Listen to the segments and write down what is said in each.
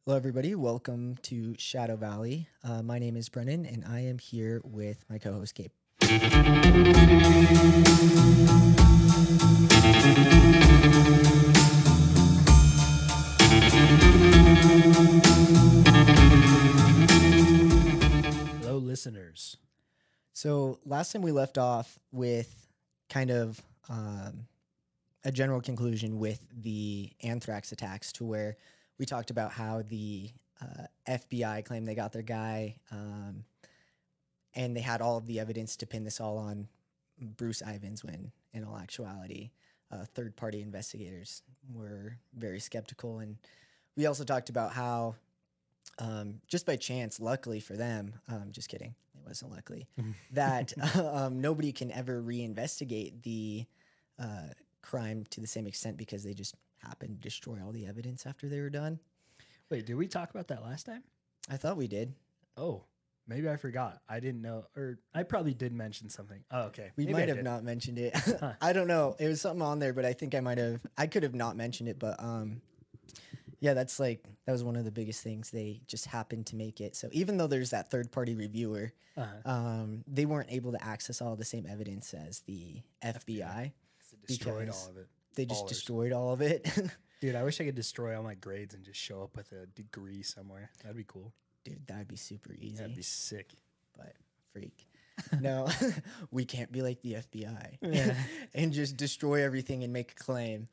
Hello, everybody. Welcome to Shadow Valley. My name is Brennan, and I am here with my co-host Gabe. Hello, listeners. So last time we left off with kind of a general conclusion with the Anthrax attacks, to where we talked about how the FBI claimed they got their guy, and they had all of the evidence to pin this all on Bruce Ivins, when in all actuality, third-party investigators were very skeptical. And we also talked about how, just by chance, luckily for them, just kidding, it wasn't luckily, that nobody can ever reinvestigate the crime to the same extent, because they just happened to destroy all the evidence after they were done. Wait, did we talk about that last time? I thought we did. Oh, maybe I forgot. I didn't know, or I probably did mention something. Oh, okay. We Maybe might I have did. not mentioned it. Huh. I don't know. It was something on there, but I think I could have not mentioned it, but yeah, that was one of the biggest things. They just happened to make it. So even though there's that third party reviewer, they weren't able to access all the same evidence as the FBI, So destroyed because all of it. they just Ballers. destroyed all of it. Dude, I wish I could destroy all my grades and just show up with a degree somewhere. That'd be cool. Dude, that'd be super easy. That'd be sick. But freak. No, we can't be like the FBI Yeah. and just destroy everything and make a claim.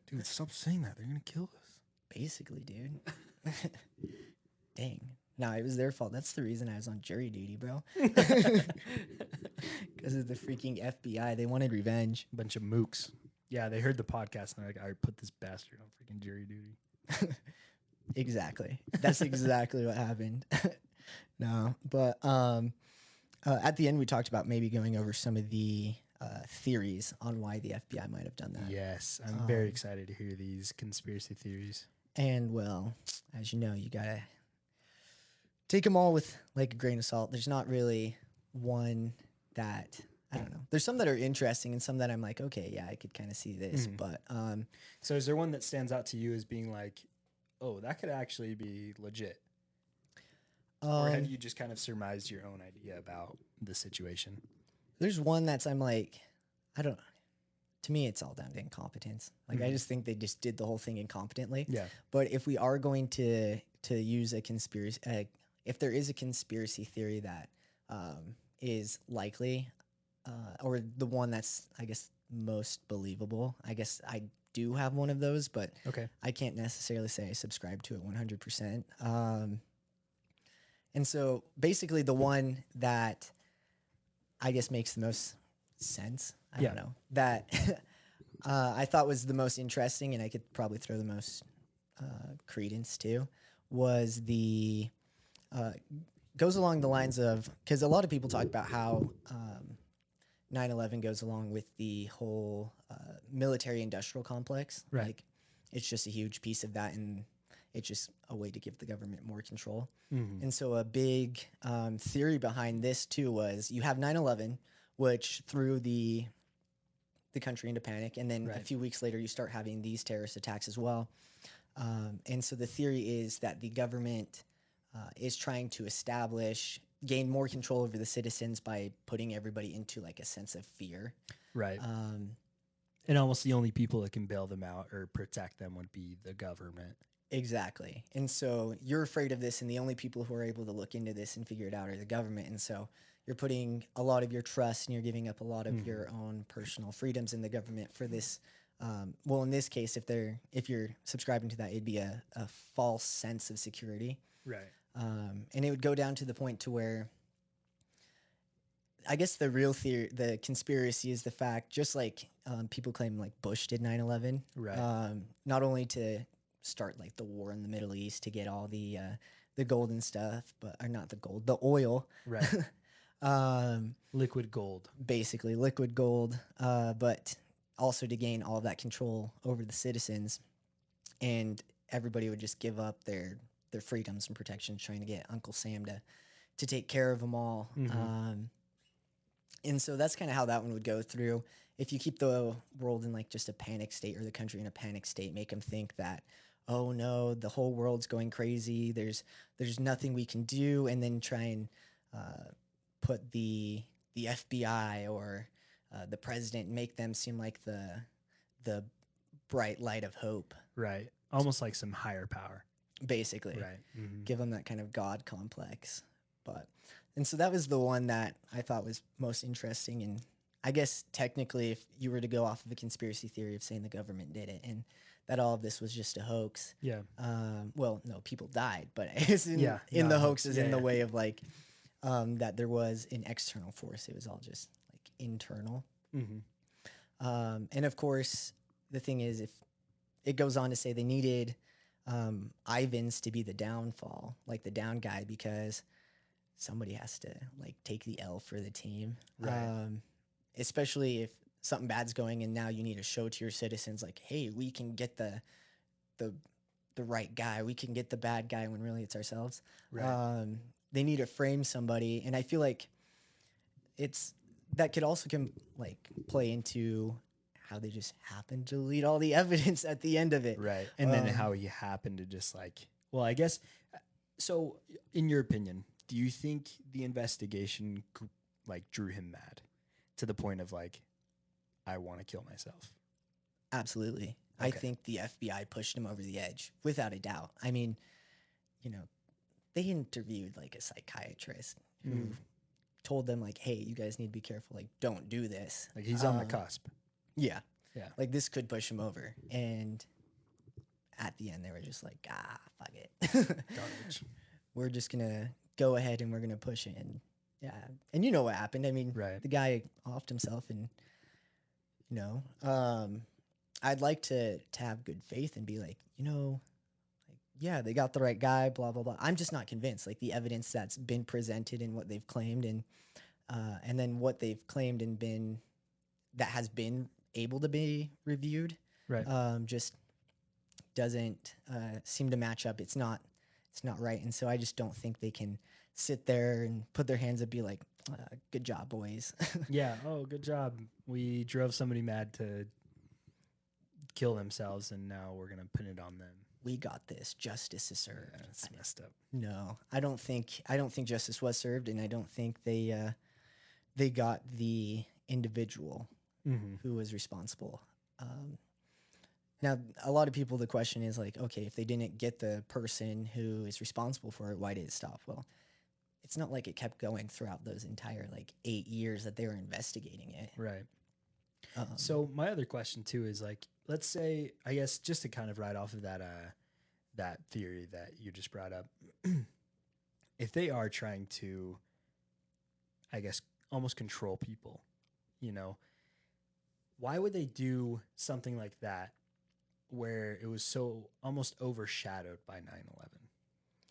Dude, stop saying that. They're gonna kill us. Basically, dude. Dang. No, it was their fault. That's the reason I was on jury duty, bro. Because of the freaking FBI. They wanted revenge. Bunch of mooks. Yeah, they heard the podcast and they're like, I put this bastard on freaking jury duty. Exactly. That's exactly what happened. No, but at the end, we talked about maybe going over some of the theories on why the FBI might have done that. Yes, I'm very excited to hear these conspiracy theories. And, well, as you know, you got to take them all with like a grain of salt. There's not really one that, I don't know. There's some that are interesting and some that I'm like, okay, yeah, I could kind of see this. But So is there one that stands out to you as being like, oh, that could actually be legit? Or have you just kind of surmised your own idea about the situation? there's one that's, I'm like, I don't, to me, it's all down to incompetence. Like, I just think they just did the whole thing incompetently. Yeah. But if we are going to use a conspiracy, if there is a conspiracy theory that is likely, or the one that's, I guess, most believable, I guess I do have one of those, but Okay. I can't necessarily say I subscribe to it 100%. And so basically the one that I guess makes the most sense, I Yeah. don't know, that I thought was the most interesting, and I could probably throw the most credence to, was the goes along the lines of, because a lot of people talk about how 9/11 goes along with the whole military industrial complex. Right. Like, it's just a huge piece of that, and it's just a way to give the government more control. And so a big theory behind this too was, you have 9/11, which threw the country into panic, and then a Right. few weeks later you start having these terrorist attacks as well. And so the theory is that the government is trying to gain more control over the citizens by putting everybody into like a sense of fear. Right. And almost the only people that can bail them out or protect them would be the government. Exactly. And so you're afraid of this, and the only people who are able to look into this and figure it out are the government. And so you're putting a lot of your trust and you're giving up a lot of your own personal freedoms in the government for this. Well, in this case, if you're subscribing to that, it'd be a false sense of security. Right. And it would go down to the point to where, I guess the real theory, the conspiracy, is the fact, just like people claim like Bush did 9/11, Right. not only to start like the war in the Middle East to get all the gold and stuff, but or not the gold, the oil, Right. Liquid gold. basically liquid gold, but also to gain all of that control over the citizens, and everybody would just give up their freedoms and protections, trying to get Uncle Sam to take care of them all. And so that's kind of how that one would go through. If you keep the world in like just a panic state, or the country in a panic state, make them think that, oh no, the whole world's going crazy. There's nothing we can do, and then try and put the FBI or the president, make them seem like the bright light of hope, Right. Almost like some higher power. basically. Right. Mm-hmm. Give them that kind of God complex. But and so that was the one that I thought was most interesting. And I guess technically, if you were to go off of a conspiracy theory of saying the government did it and that all of this was just a hoax, Yeah. well, no, people died, but it's Yeah, in not the a hoax hoax. is Yeah, in the yeah. way of like that there was an external force. It was all just like internal. Mm-hmm. And of course, the thing is, if it goes on to say they needed Ivans to be the downfall, like the down guy, because somebody has to like take the L for the team. Right. Especially if something bad's going and now you need to show to your citizens like, hey, we can get the the right guy. We can get the bad guy when really it's ourselves. Right. They need to frame somebody, and I feel like it's that could also like play into how they just happen to delete all the evidence at the end of it. Right. And then how he happened to just like, well, I guess. So, in your opinion, do you think the investigation like drew him mad to the point of like, I want to kill myself? Absolutely. I Okay. think the FBI pushed him over the edge without a doubt. I mean, you know, they interviewed like a psychiatrist who told them like, "Hey, you guys need to be careful. Like, don't do this." Like he's on the cusp. Yeah, Yeah. like this could push him over. And at the end, they were just like, "Ah, fuck it. Garbage. We're just gonna go ahead and we're gonna push it." And yeah, and you know what happened. I mean, Right. the guy offed himself, and you know, I'd like to have good faith and be like, like, yeah, they got the right guy, blah blah blah. I'm just not convinced. Like the evidence that's been presented and what they've claimed, and then what they've claimed and been that has been able to be reviewed, Right. just doesn't seem to match up. It's not right, and so I just don't think they can sit there and put their hands up, and be like, "Good job, boys." Yeah. Oh, good job. We drove somebody mad to kill themselves, and now we're gonna pin it on them. We got this. Justice is served. Yeah, it's messed up. No, I don't think justice was served, and I don't think they got the individual who was responsible. Um, Now, a lot of people, the question is like, okay, if they didn't get the person who is responsible for it, why did it stop? Well, it's not like it kept going throughout those entire like 8 years that they were investigating it. Right. Um, So my other question too is like, let's say, I guess, just to kind of ride off of that that theory that you just brought up, if they are trying to, I guess, almost control people, you know, why would they do something like that where it was so almost overshadowed by 9/11?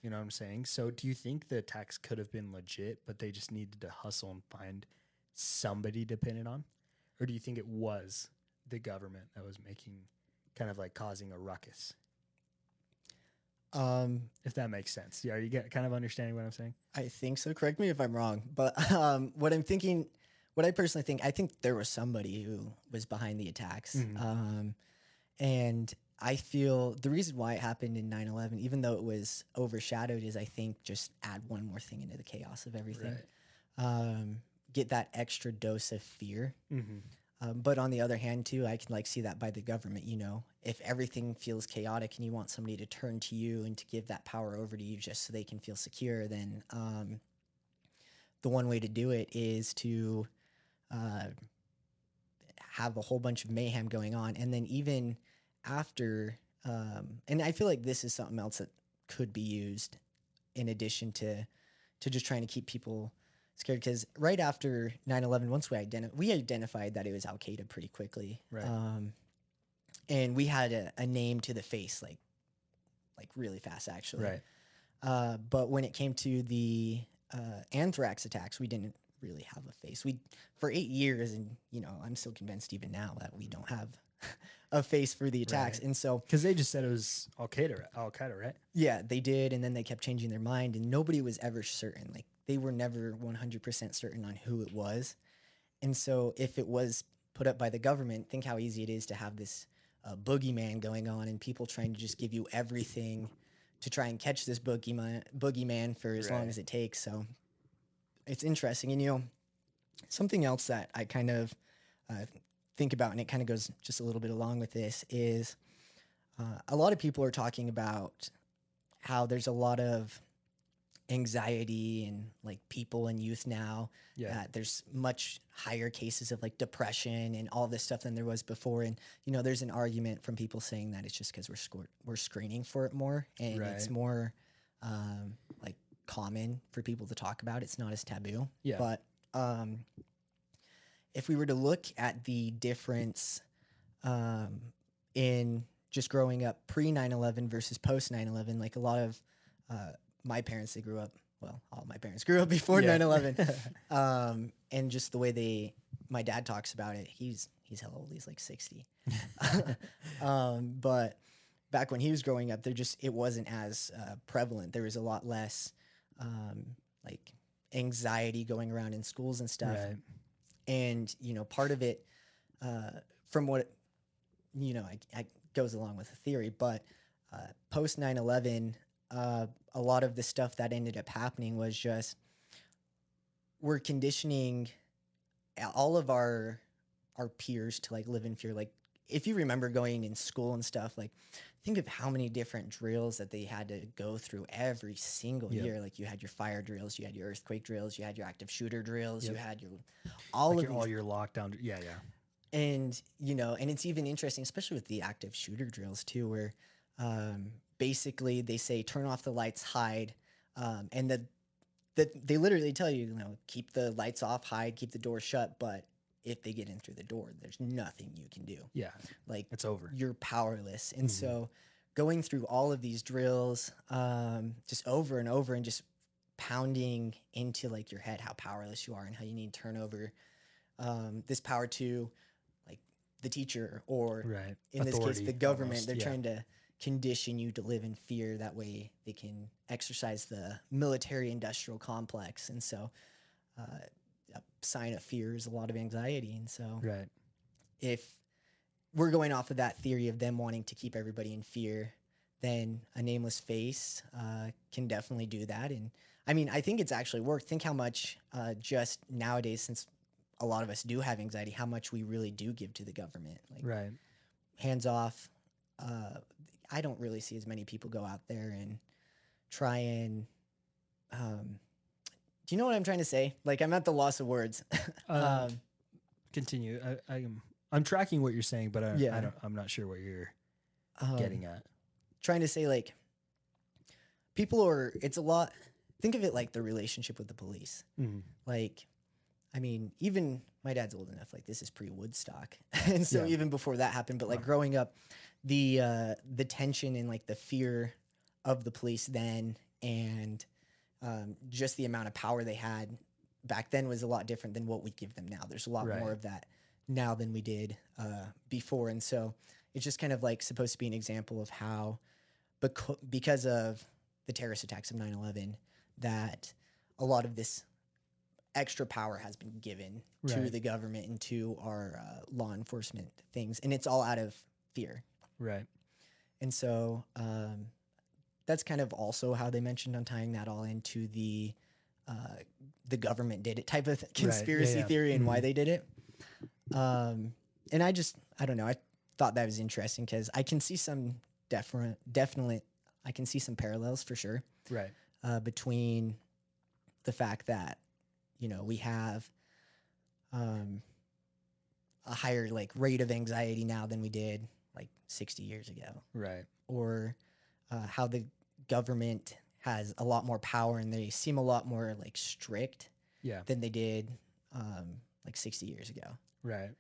You know what I'm saying? So do you think the attacks could have been legit, but they just needed to hustle and find somebody to pin it on? Or do you think it was the government that was making kind of like causing a ruckus? If that makes sense. Yeah, are you kind of understanding what I'm saying? I think so. Correct me if I'm wrong, but what I personally think, I think there was somebody who was behind the attacks. And I feel the reason why it happened in 9/11, even though it was overshadowed, is I think just add one more thing into the chaos of everything. Get that extra dose of fear. But on the other hand, too, I can like see that by the government. If everything feels chaotic and you want somebody to turn to you and to give that power over to you just so they can feel secure, then the one way to do it is to have a whole bunch of mayhem going on, and then even after, and I feel like this is something else that could be used in addition to just trying to keep people scared, because right after 9/11, once we identified that it was Al Qaeda pretty quickly, Right. And we had a name to the face like really fast actually. Right. But when it came to the anthrax attacks, we didn't really have a face. We for 8 years, and I'm still convinced even now that we don't have a face for the attacks, Right. and so Because they just said it was Al Qaeda, right? yeah, they did, and then they kept changing their mind, and nobody was ever certain. Like they were never 100% certain on who it was, and so if it was put up by the government, think how easy it is to have this a boogeyman going on and people trying to just give you everything to try and catch this boogeyman for as long Right. as it takes. So it's interesting. And, something else that I kind of uh, think about, and it kind of goes just a little bit along with this, is a lot of people are talking about how there's a lot of anxiety and like people and youth now Yeah. that there's much higher cases of like depression and all this stuff than there was before. And there's an argument from people saying that it's just because we're screening for it more, and it's Right. more like common for people to talk about. It's not as taboo. Yeah. But if we were to look at the difference um, in just growing up pre 9/11 versus post 9/11, like a lot of my parents, they grew up, well, all my parents grew up before Yeah. 9/11. And just the way my dad talks about it, he's hella old, he's like 60. But back when he was growing up, it wasn't as prevalent. There was a lot less like anxiety going around in schools and stuff. Right. And, part of it, from what, I goes along with the theory, but post 9/11, a lot of the stuff that ended up happening was just we're conditioning all of our peers to like live in fear. Like if you remember going in school and stuff, like think of how many different drills that they had to go through every single Yep. year. Like you had your fire drills, you had your earthquake drills, you had your active shooter drills, Yep. you had your Like all your lockdown. Yeah. Yeah. and and it's even interesting, especially with the active shooter drills too, where basically they say turn off the lights, hide, and that they literally tell you, keep the lights off, hide, keep the door shut, but if they get in through the door, there's nothing you can do. Yeah. Like It's over. you're powerless. And Mhm. so going through all of these drills, just over and over, and just pounding into like your head how powerless you are and how you need to turn over this power to like the teacher, or Right. in this case Authority, the government. almost, They're yeah. trying to condition you to live in fear, that way they can exercise the military industrial complex. And so a sign of fear is a lot of anxiety. And so Right. if we're going off of that theory of them wanting to keep everybody in fear, then a nameless face can definitely do that. And I mean, I think it's actually worked. Think how much just nowadays, since a lot of us do have anxiety, how much we really do give to the government. Like Right. hands off. I don't really see as many people go out there and try and. Do you know what I'm trying to say? Like I'm at the loss of words. Continue. I'm tracking what you're saying, but Yeah. I'm not sure what you're um, getting at. Trying to say like people are. It's a lot. Think of it like the relationship with the police. Mhm. Like, I mean, even my dad's old enough. Like this is pre-Woodstock, and so Yeah. even before that happened. But like Wow. growing up, the tension and like the fear of the police then, and just the amount of power they had back then was a lot different than what we give them now. There's a lot Right. more of that now than we did before, and so it's just kind of like supposed to be an example of how, because of the terrorist attacks of 9/11, that a lot of this extra power has been given to Right. the government and to our law enforcement things, and it's all out of fear. Right. And so that's kind of also how they mentioned on tying that all into the government did it type of conspiracy yeah. theory and why Mhm. they did it. And I don't know. I thought that was interesting because I can see some definitely, I can see some parallels for sure Right. between the fact that we have a higher like rate of anxiety now than we did like 60 years ago, Right. or how the government has a lot more power and they seem a lot more like strict Yeah. than they did like 60 years ago. Right.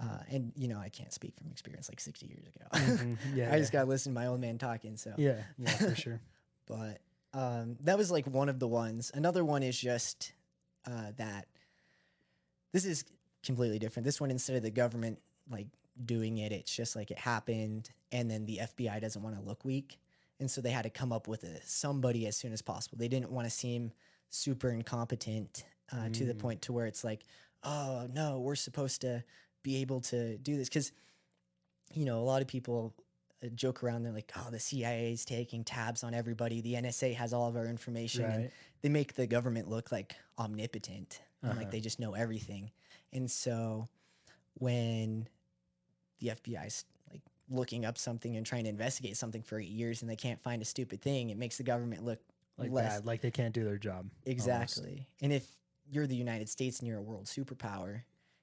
And I can't speak from experience like 60 years ago. Mhm. Yeah. I just gotta listen to my old man talking. So Yeah. Yeah. For sure. but that was like one of the ones. Another one is just that this is completely different. This one, instead of the government like doing it, it's just like it happened, and then the FBI doesn't want to look weak, and so they had to come up with somebody as soon as possible. They didn't want to seem super incompetent to the point to where it's like, oh no, we're supposed to be able to do this, because a lot of people joke around. They're like, oh, the CIA is taking tabs on everybody. The NSA has all of our information. And Right. they make the government look like omnipotent and like Uh-huh. they just know everything. And so when the FBI's like looking up something and trying to investigate something for 8 years and they can't find a stupid thing, it makes the government look Like less. bad, like they can't do their job. Almost. Exactly. And if you're the United States and you're a world superpower,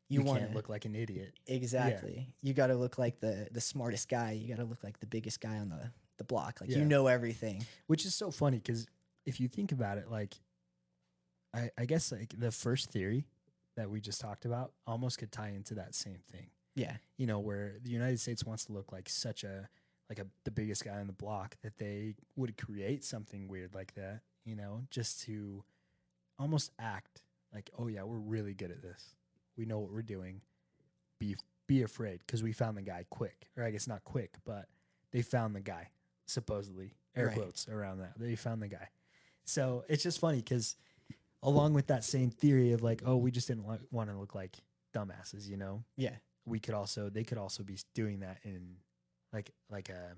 you You want can't to. look like an idiot. Yeah. Exactly. You got to look like the smartest guy. You got to look like the biggest guy on the block. Like you Yeah. know everything. Which is so funny because if you think about it, like I guess like the first theory that we just talked about almost could tie into that same thing. Yeah. You know, where the United States wants to look like such a the biggest guy on the block that they would create something weird like that, you know, just to almost act like, oh yeah, we're really good at this. We know what we're doing. Be afraid because we found the guy quick, or I guess not quick, but they found the guy. Supposedly, air Right. quotes around that. They found the guy. So it's just funny because along with that same theory of like, oh, we just didn't want to look like dumbasses, you know. Yeah. They could also be doing that in like a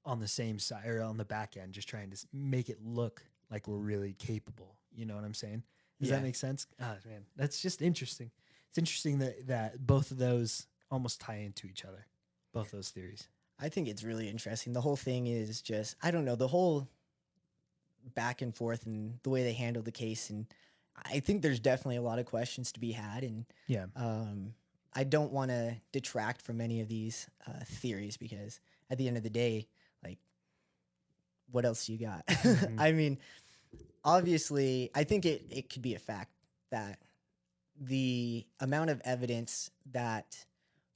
on the same side or on the back end, just trying to make it look like we're really capable. You know what I'm saying? Does Yeah. that make sense? Ah, man, that's just interesting. It's interesting that both of those almost tie into each other, both those theories. I think it's really interesting. The whole thing is just I don't know, the whole back and forth and the way they handled the case, and I think there's definitely a lot of questions to be had, and Yeah. I don't want to detract from any of these theories because at the end of the day, like, what else you got? Mhm. I mean, obviously, I think it could be a fact that the amount of evidence that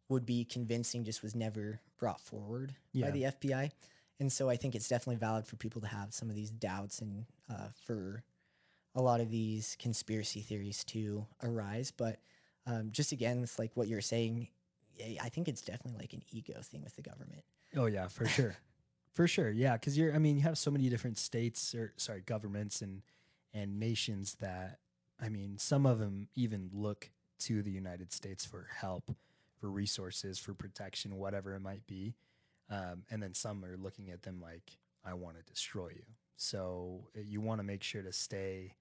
would be convincing just was never brought forward by Yeah. the FBI. And so I think it's definitely valid for people to have some of these doubts and for a lot of these conspiracy theories to arise. But just again, it's like what you're saying. I think it's definitely like an ego thing with the government. Oh yeah, for sure. For sure. Yeah, because I mean, you have so many different states or sorry, governments and nations that I mean, some of them even look to the United States for help, for resources, for protection, whatever it might be. And then some are looking at them like, I want to destroy you. So you want to make sure to stay.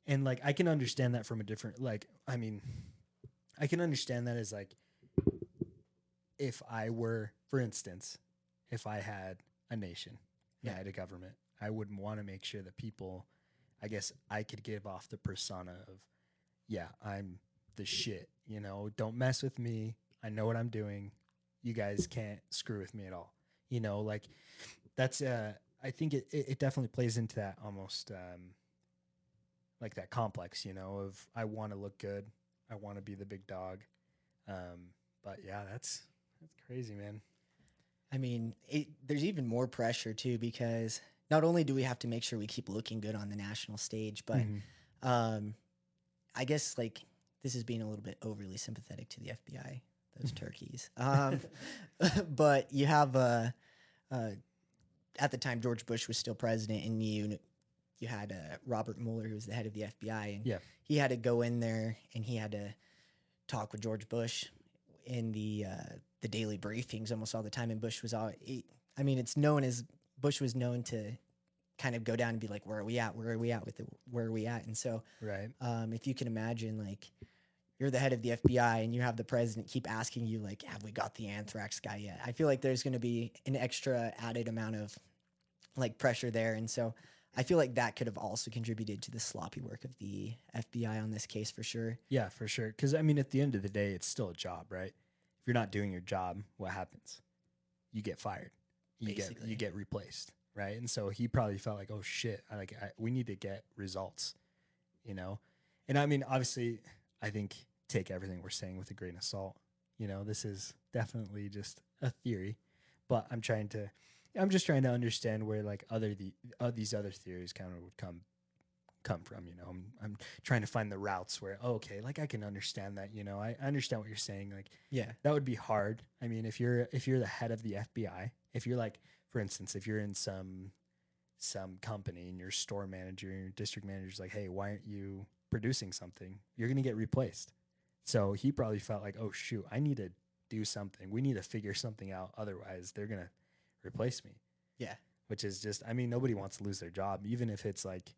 And like, I can understand that from a different, like, I mean, I can understand that as like, if I were, for instance, if I had a nation and Yeah. I had a government, I would want to make sure that people, I guess I could give off the persona of, yeah, I'm the shit, you know, don't mess with me. I know what I'm doing. You guys can't screw with me at all. You know, like that's, I think it definitely plays into that almost like that complex, you know, of I want to look good. I want to be the big dog. But yeah, that's crazy, man. I mean, there's even more pressure too because not only do we have to make sure we keep looking good on the national stage, but Mm-hmm. um, I guess like this is being a little bit overly sympathetic to the FBI, those turkeys. But you have uh, at the time George Bush was still president, and you had Robert Mueller, who was the head of the FBI, and Yeah. he had to go in there and he had to talk with George Bush in the daily briefings almost all the time. And Bush was I mean, it's known as Bush was known to kind of go down and be like, "Where are we at? Where are we at with it? Where are we at?" And so, Right. if you can imagine, like you're the head of the FBI and you have the president keep asking you, like, "Have we got the anthrax guy yet?" I feel like there's going to be an extra added amount of like pressure there, and so I feel like that could have also contributed to the sloppy work of the FBI on this case for sure. Yeah, for sure. Because I mean, at the end of the day, it's still a job, right? If you're not doing your job, what happens? You get fired. You Basically, get replaced, right? And so he probably felt like, oh shit, we need to get results, you know. And I mean, obviously, I think take everything we're saying with a grain of salt. You know, this is definitely just a theory, but I'm just trying to understand where like these other theories kind of would come from. You know, I'm trying to find the routes where, oh, okay, like I can understand that. You know, I understand what you're saying. Like yeah, that would be hard. I mean, if you're the head of the FBI, if you're like, for instance, if you're in some company and your store manager and your district manager's like, hey, why aren't you producing something? You're gonna get replaced. So he probably felt like, oh shoot, I need to do something. We need to figure something out. Otherwise, they're going to replace me. Yeah. Which is just, I mean, nobody wants to lose their job, even if it's like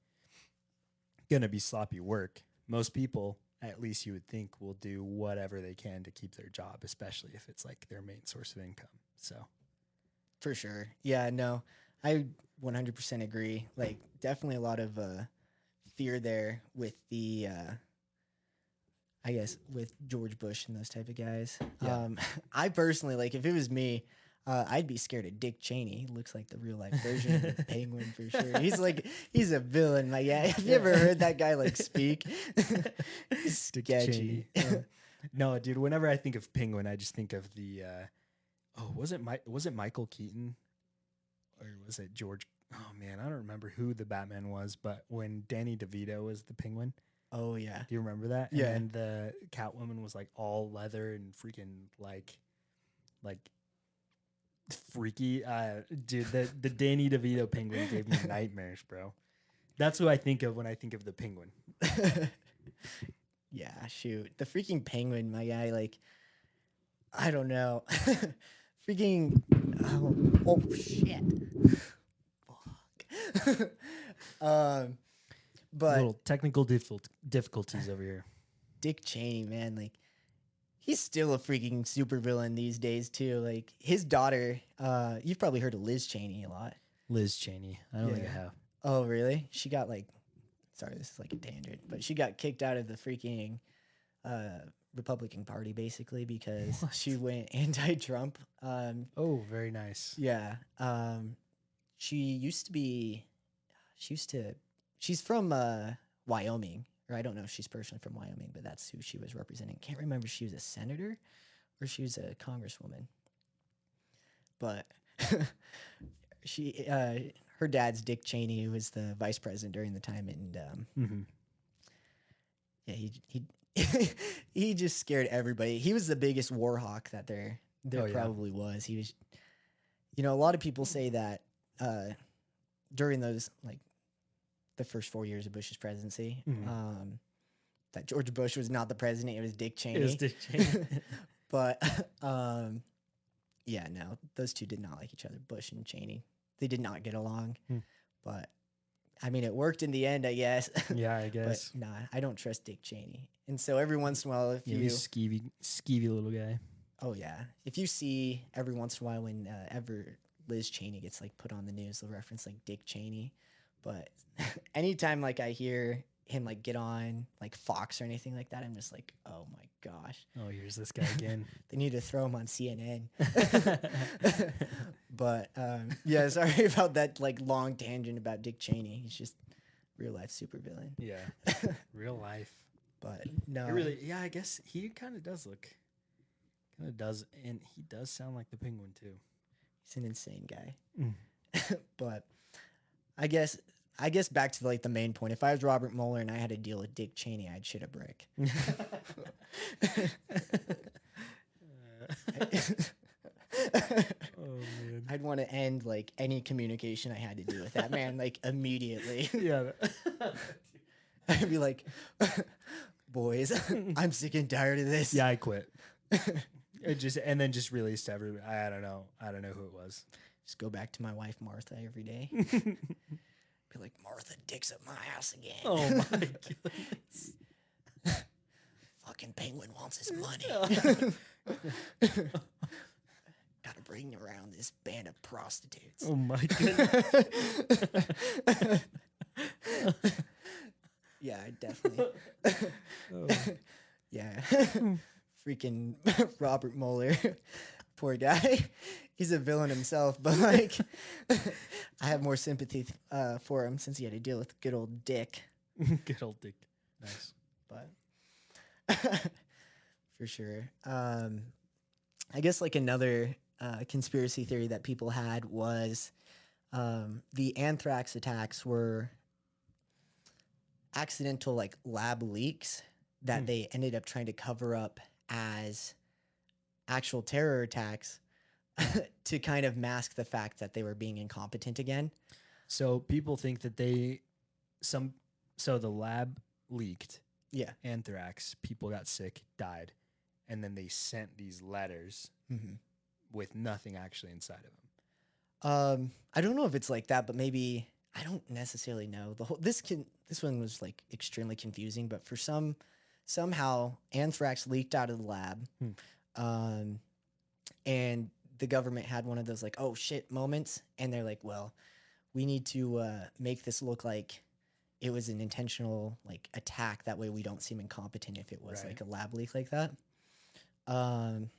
going to be sloppy work. Most people, at least you would think, will do whatever they can to keep their job, especially if it's like their main source of income. So, For sure. Yeah, no, I 100% agree. Like, definitely a lot of fear there with the, I guess, with George Bush and those type of guys. Yeah. I personally, like, if it was me, I'd be scared of Dick Cheney. He looks like the real life version of the Penguin for sure. He's a villain. Like, yeah, have you ever heard that guy like speak? He's Dick sketchy. Cheney. No, dude. Whenever I think of Penguin, I just think of the. Was it Michael Keaton, or was it George? Oh man, I don't remember who the Batman was, but when Danny DeVito was the Penguin, Oh yeah. do you remember that? Yeah. And then the Catwoman was like all leather and freaking like freaky. Dude, the Danny DeVito Penguin gave me nightmares, bro. That's what I think of when I think of the Penguin. Yeah, shoot. The freaking Penguin, my guy, like, I don't know. Freaking, oh shit. Fuck. But Little technical difficulties over here. Dick Cheney, man, like, he's still a freaking supervillain these days too. Like, his daughter, you've probably heard of Liz Cheney a lot. Liz Cheney. I don't think I Yeah. have. Oh, really? She got like, sorry, this is like a tangent, but she got kicked out of the freaking Republican Party basically because What? she went anti-Trump. Oh, very nice. Yeah. She used to be, she's from Wyoming, or I don't know if she's personally from Wyoming, but that's who she was representing. Can't remember if she was a senator or she was a congresswoman. But she, her dad's Dick Cheney, who was the vice president during the time, and yeah, he just scared everybody. He was the biggest war hawk that there Oh, yeah. probably was. He was, a lot of people say that during those like the first 4 years of Bush's presidency, that George Bush was not the president; it was Dick Cheney. It was Dick Cheney. But yeah, no, those two did not like each other. Bush and Cheney, they did not get along. But I mean, it worked in the end, I guess. Yeah, I guess. But nah, I don't trust Dick Cheney. And so every once in a while, if Yeah, you, he's skeevy little guy. oh yeah, if you see every once in a while when ever Liz Cheney gets like put on the news, they'll reference like Dick Cheney. But anytime like I hear him like get on like Fox or anything like that, I'm just like, oh my gosh, Oh, here's this guy again. they need to throw him on CNN. But yeah, sorry about that like long tangent about Dick Cheney. He's just real life supervillain. Yeah, real life. But no, It really, yeah, I guess he kind of does look, and he does sound like the Penguin too. he's an insane guy. But I guess back to like the main point. If I was Robert Mueller and I had to deal with Dick Cheney, I'd shit a brick. Oh man. I'd want to end like any communication I had to do with that man like immediately. Yeah. I'd be like, boys, I'm sick and tired of this. Yeah, I quit. And then just released every. I don't know who it was. Just go back to my wife Martha every day. Be like, Martha, Dick's at my house again. Oh my god. Fucking Penguin wants his money. Gotta bring around this band of prostitutes. Oh my god. Yeah, definitely. Oh. Yeah. Freaking Robert Mueller. Poor guy. He's a villain himself, but like I have more sympathy for him since he had to deal with good old Dick. Good old Dick. Nice. But for sure. I guess like another conspiracy theory that people had was the anthrax attacks were accidental like lab leaks that they ended up trying to cover up as actual terror attacks to kind of mask the fact that they were being incompetent again. So people think that so the lab leaked. Yeah. Anthrax, people got sick, died. and then they sent these letters Hmm. with nothing actually inside of them. I don't know if it's like that, but maybe I don't necessarily know. This one was like extremely confusing, but for somehow anthrax leaked out of the lab, Hmm. um, and the government had one of those like oh shit moments, and they're like, well, we need to make this look like it was an intentional like attack. That way, we don't seem incompetent if it was Right. like a lab leak like that. Um,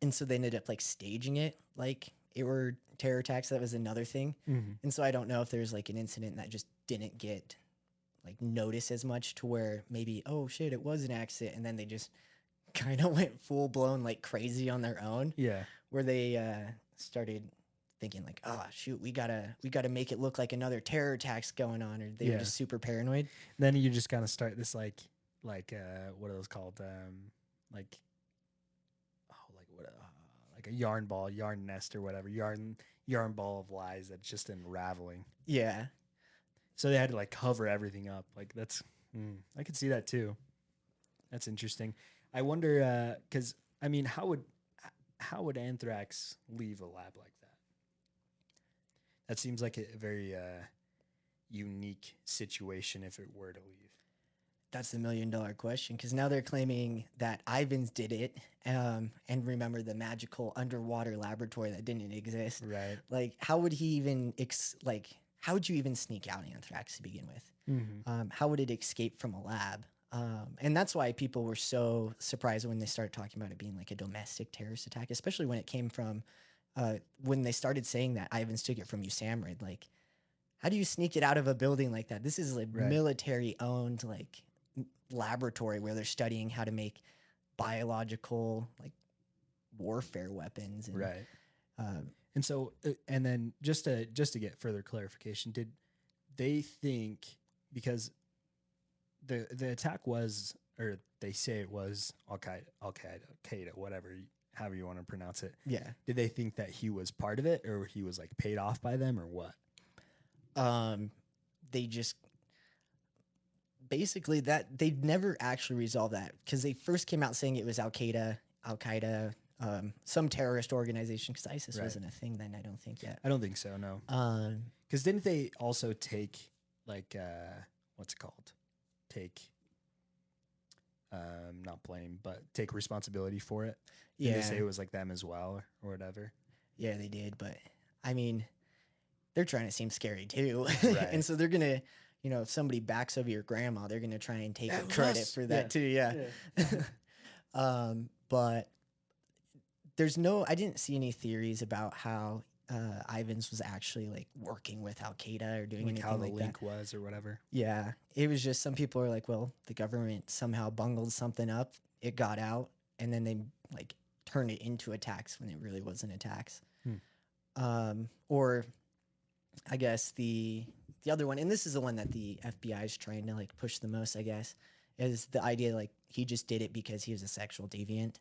and so they ended up like staging it like it were terror attacks. That was another thing. Mm-hmm. And so I don't know if there's like an incident that just didn't get like noticed as much to where maybe oh shit it was an accident, and then they just kind of went full blown like crazy on their own, Yeah. where they started thinking like oh shoot we gotta make it look like another terror attack's going on, or they were Yeah. just super paranoid. Then you just kind of start this like what are those called? Like like what like a yarn nest or whatever, yarn ball of lies that's just unraveling. Yeah. So they had to like cover everything up. Like I could see that too. That's interesting. I wonder because I mean, how would anthrax leave a lab like that? That seems like a very unique situation if it were to leave. That's the $1 million question, because now they're claiming that Ivans did it, and remember the magical underwater laboratory that didn't exist. Right. Like, how would he even how would you even sneak out anthrax to begin with? Mm-hmm. How would it escape from a lab? And that's why people were so surprised when they started talking about it being like a domestic terrorist attack, especially when it came from when they started saying that Ivans took it from USAMRIID. Like, how do you sneak it out of a building like that? This is like Right. military owned like laboratory where they're studying how to make biological like warfare weapons. And Right. um, And so and then just to get further clarification, did they think because the attack was, or they say it was Al Qaeda, whatever, however you want to pronounce it. yeah, Did they think that he was part of it, or he was like paid off by them, or what? they just basically that they never actually resolved that, because they first came out saying it was Al Qaeda, some terrorist organization, because ISIS Right. wasn't a thing then, I don't think yet. I don't think so, no. Because didn't they also take like what's it called? Take not blame, but take responsibility for it. Did Yeah, they say it was like them as well or whatever? yeah, they did, but I mean, they're trying to seem scary too, Right. and so they're gonna, if somebody backs over your grandma, they're gonna try and take That was credit us. for that too. Yeah. But I didn't see any theories about how Ivans was actually like working with Al Qaeda or doing Like how anything the like that. link was or whatever. Yeah, it was just some people are like, well, the government somehow bungled something up, it got out, and then they like turned it into attacks when it really wasn't attacks. Or I guess the other one, and this is the one that the FBI is trying to like push the most, I guess, is the idea like he just did it because he was a sexual deviant.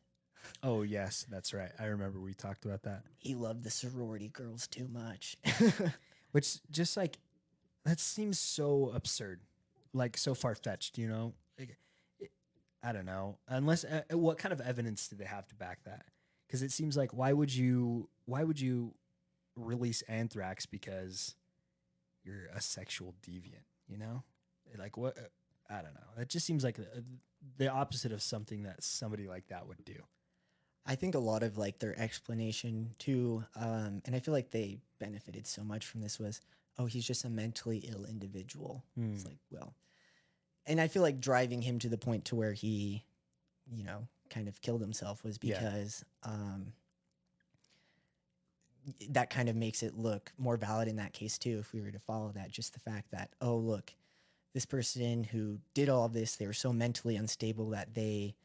Oh yes, that's right. I remember we talked about that. He loved the sorority girls too much. Which just like that seems so absurd, like so far fetched. Like, I don't know. Unless what kind of evidence do they have to back that? Because it seems like why would you release anthrax because you're a sexual deviant? Like what? I don't know. That just seems like the opposite of something that somebody like that would do. I think a lot of like their explanation too, and I feel like they benefited so much from this was, oh, he's just a mentally ill individual. It's like, well, and I feel like driving him to the point to where he, kind of killed himself was Yeah. because that kind of makes it look more valid in that case too. If we were to follow that, just the fact that, oh, look, this person who did all of this, they were so mentally unstable that they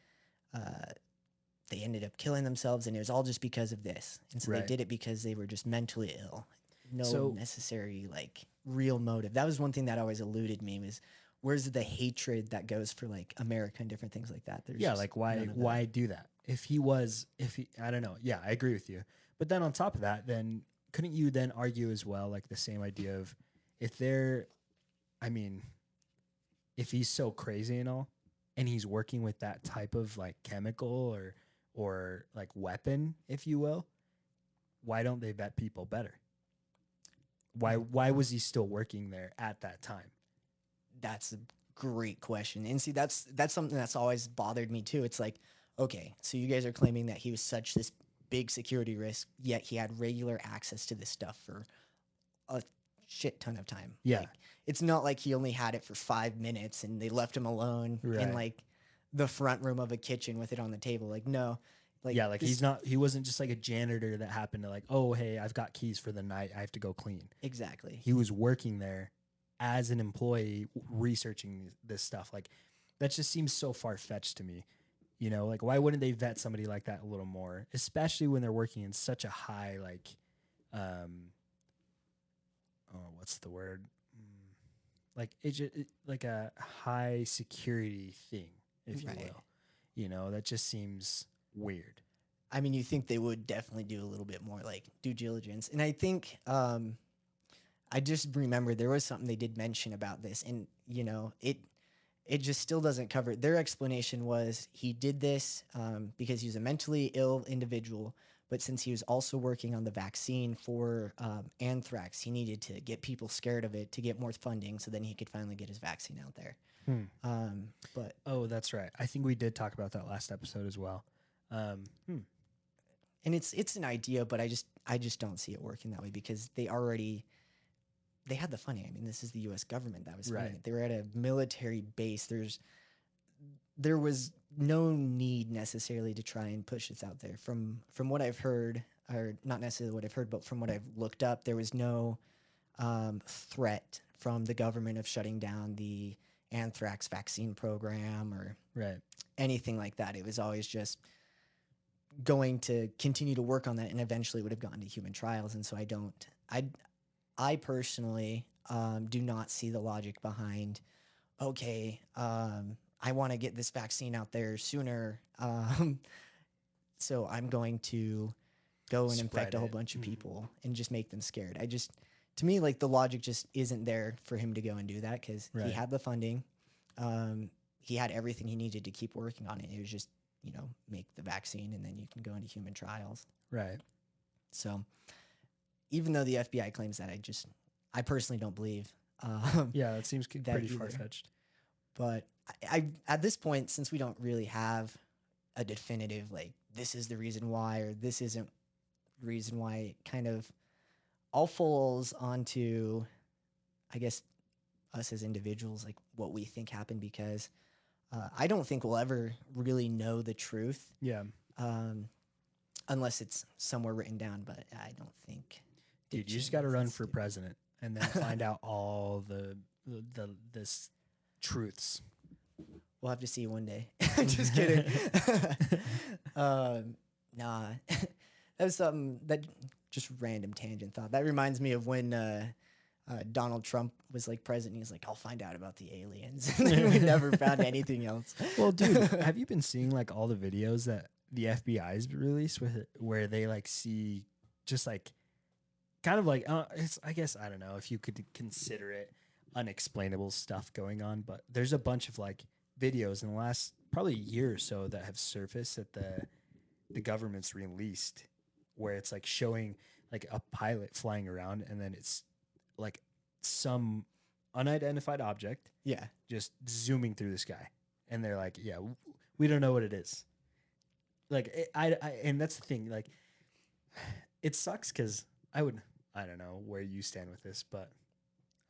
ended up killing themselves, and it was all just because of this. And so they Right. did it because they were just mentally ill. No So- necessary like real motive. That was one thing that always eluded me was where's the hatred that goes for like America and different things like that. There's Yeah, just like why none of that. why do that? If he I don't know. Yeah, I agree with you. But then on top of that, then couldn't you then argue as well like the same idea of if they're I mean, if he's so crazy and all, and he's working with that type of like chemical or like weapon, if you will, why don't they vet people better? Why was he still working there at that time? That's a great question. And see, that's something that's always bothered me too. It's like, okay, so you guys are claiming that he was such this big security risk, yet he had regular access to this stuff for a shit ton of time. Yeah. Like, it's not like he only had it for 5 minutes and they left him alone in Right. like the front room of a kitchen with it on the table. Like, no, like, Yeah, like this, he wasn't just like a janitor that happened to like, oh, hey, I've got keys for the night, I have to go clean. exactly. He was working there as an employee researching this stuff. Like, that just seems so far-fetched to me. You know, like, why wouldn't they vet somebody like that a little more, especially when they're working in such a high, like, what's the word? Like, like a high security thing, if you Right. will. You know, that just seems weird. I mean, you think they would definitely do a little bit more like due diligence. And I think I just remember there was something they did mention about this, and you know, it just still doesn't cover it. Their explanation was he did this because he was a mentally ill individual, but since he was also working on the vaccine for anthrax, he needed to get people scared of it to get more funding, so then he could finally get his vaccine out there. But Oh, that's right. I think we did talk about that last episode as well. and it's an idea, but I just don't see it working that way because they had the funding. I mean, this is the U.S. government that was funding Right. it. They were at a military base. There was no need necessarily to try and push this out there. From what I've heard, or not necessarily what I've heard, but from what I've looked up, there was no threat from the government of shutting down the anthrax vaccine program or Right. anything like that. It was always just going to continue to work on that, and eventually would have gotten to human trials. And so I personally do not see the logic behind, okay, I want to get this vaccine out there sooner. So I'm going to go and infect Spread a whole it. bunch of people and just make them scared. To me, like the logic just isn't there for him to go and do that because Right. he had the funding. He had everything he needed to keep working on it. It was just, make the vaccine and then you can go into human trials. Right. So even though the FBI claims that, I personally don't believe. Yeah, that seems that pretty either. far-fetched. But I at this point, since we don't really have a definitive, like, this is the reason why, or this isn't the reason why, it kind of all falls onto, I guess, us as individuals, like what we think happened, because I don't think we'll ever really know the truth Yeah. unless it's somewhere written down, but I don't think. Dude, you just got to run for president and then find out all the truths. We'll have to see one day. Just kidding. Nah, that was something that just random tangent thought. That reminds me of when Donald Trump was like president. He's like, I'll find out about the aliens. And then we never found anything else. Well, dude, have you been seeing like all the videos that the FBI's released with it, where they like see just like kind of like it's, I guess, I don't know if you could consider it unexplainable stuff going on, but there's a bunch of like videos in the last probably year or so that have surfaced that the government's released, where it's like showing like a pilot flying around and then it's like some unidentified object Yeah. just zooming through the sky, and they're like, yeah, we don't know what it is. Like I and that's the thing, like it sucks because I don't know where you stand with this, but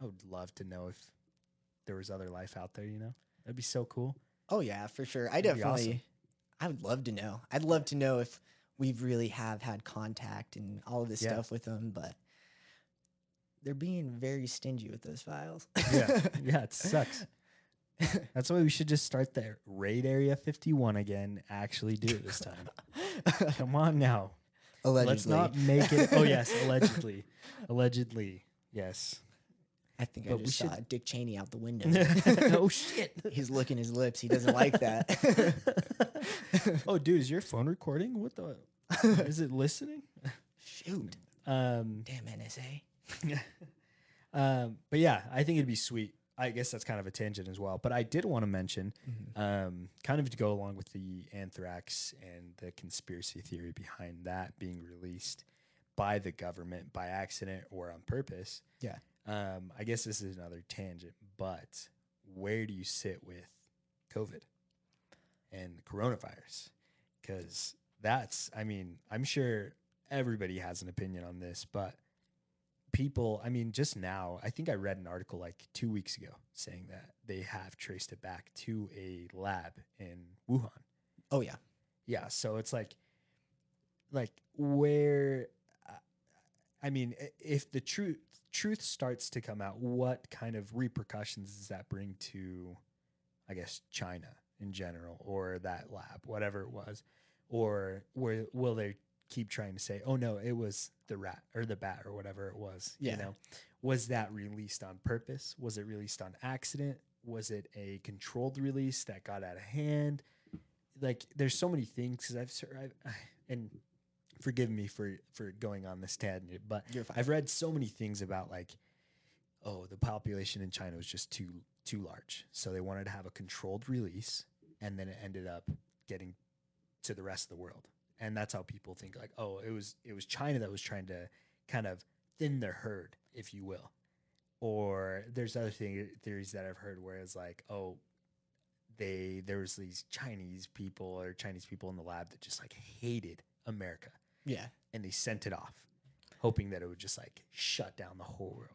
I would love to know if there was other life out there, that'd be so cool. Oh yeah, for sure. That'd be awesome. I would love to know. I'd love to know if we've really have had contact and all of this Yeah. stuff with them, but they're being very stingy with those files. Yeah, it sucks. That's why we should just start the raid Area 51 again. Actually do it this time. Come on now. Allegedly. Let's not make it. Oh yes, allegedly. Allegedly. Yes. I think I But we just saw should- Dick Cheney out the window. Oh shit. He's licking his lips. He doesn't like that. Oh dude, is your phone recording? What the is it listening? Shoot. Um Damn NSA. but yeah, I think it'd be sweet. I guess that's kind of a tangent as well. But I did want to mention, kind of to go along with the anthrax and the conspiracy theory behind that being released by the government by accident or on purpose. Yeah. I guess this is another tangent, but where do you sit with COVID and the coronavirus? Because that's, I mean, I'm sure everybody has an opinion on this, but people, I mean, just now, I think I read an article like 2 weeks ago saying that they have traced it back to a lab in Wuhan. Oh yeah. Yeah. So it's like where, I mean, if the truth starts to come out, what kind of repercussions does that bring to, I guess, China in general, or that lab, whatever it was? Or will they keep trying to say, oh no, it was the rat or the bat or whatever it was? Yeah. You know, was that released on purpose? Was it released on accident? Was it a controlled release that got out of hand? Like, there's so many things, because and forgive me for going on this tangent, but You're fine. I've read so many things about, like, oh, the population in China was just too large, so they wanted to have a controlled release, and then it ended up getting to the rest of the world. And that's how people think, like, oh, it was China that was trying to kind of thin their herd, if you will. Or there's other theories that I've heard where it's like, oh, there was these Chinese people in the lab that just like hated America. Yeah. And they sent it off, hoping that it would just like shut down the whole world.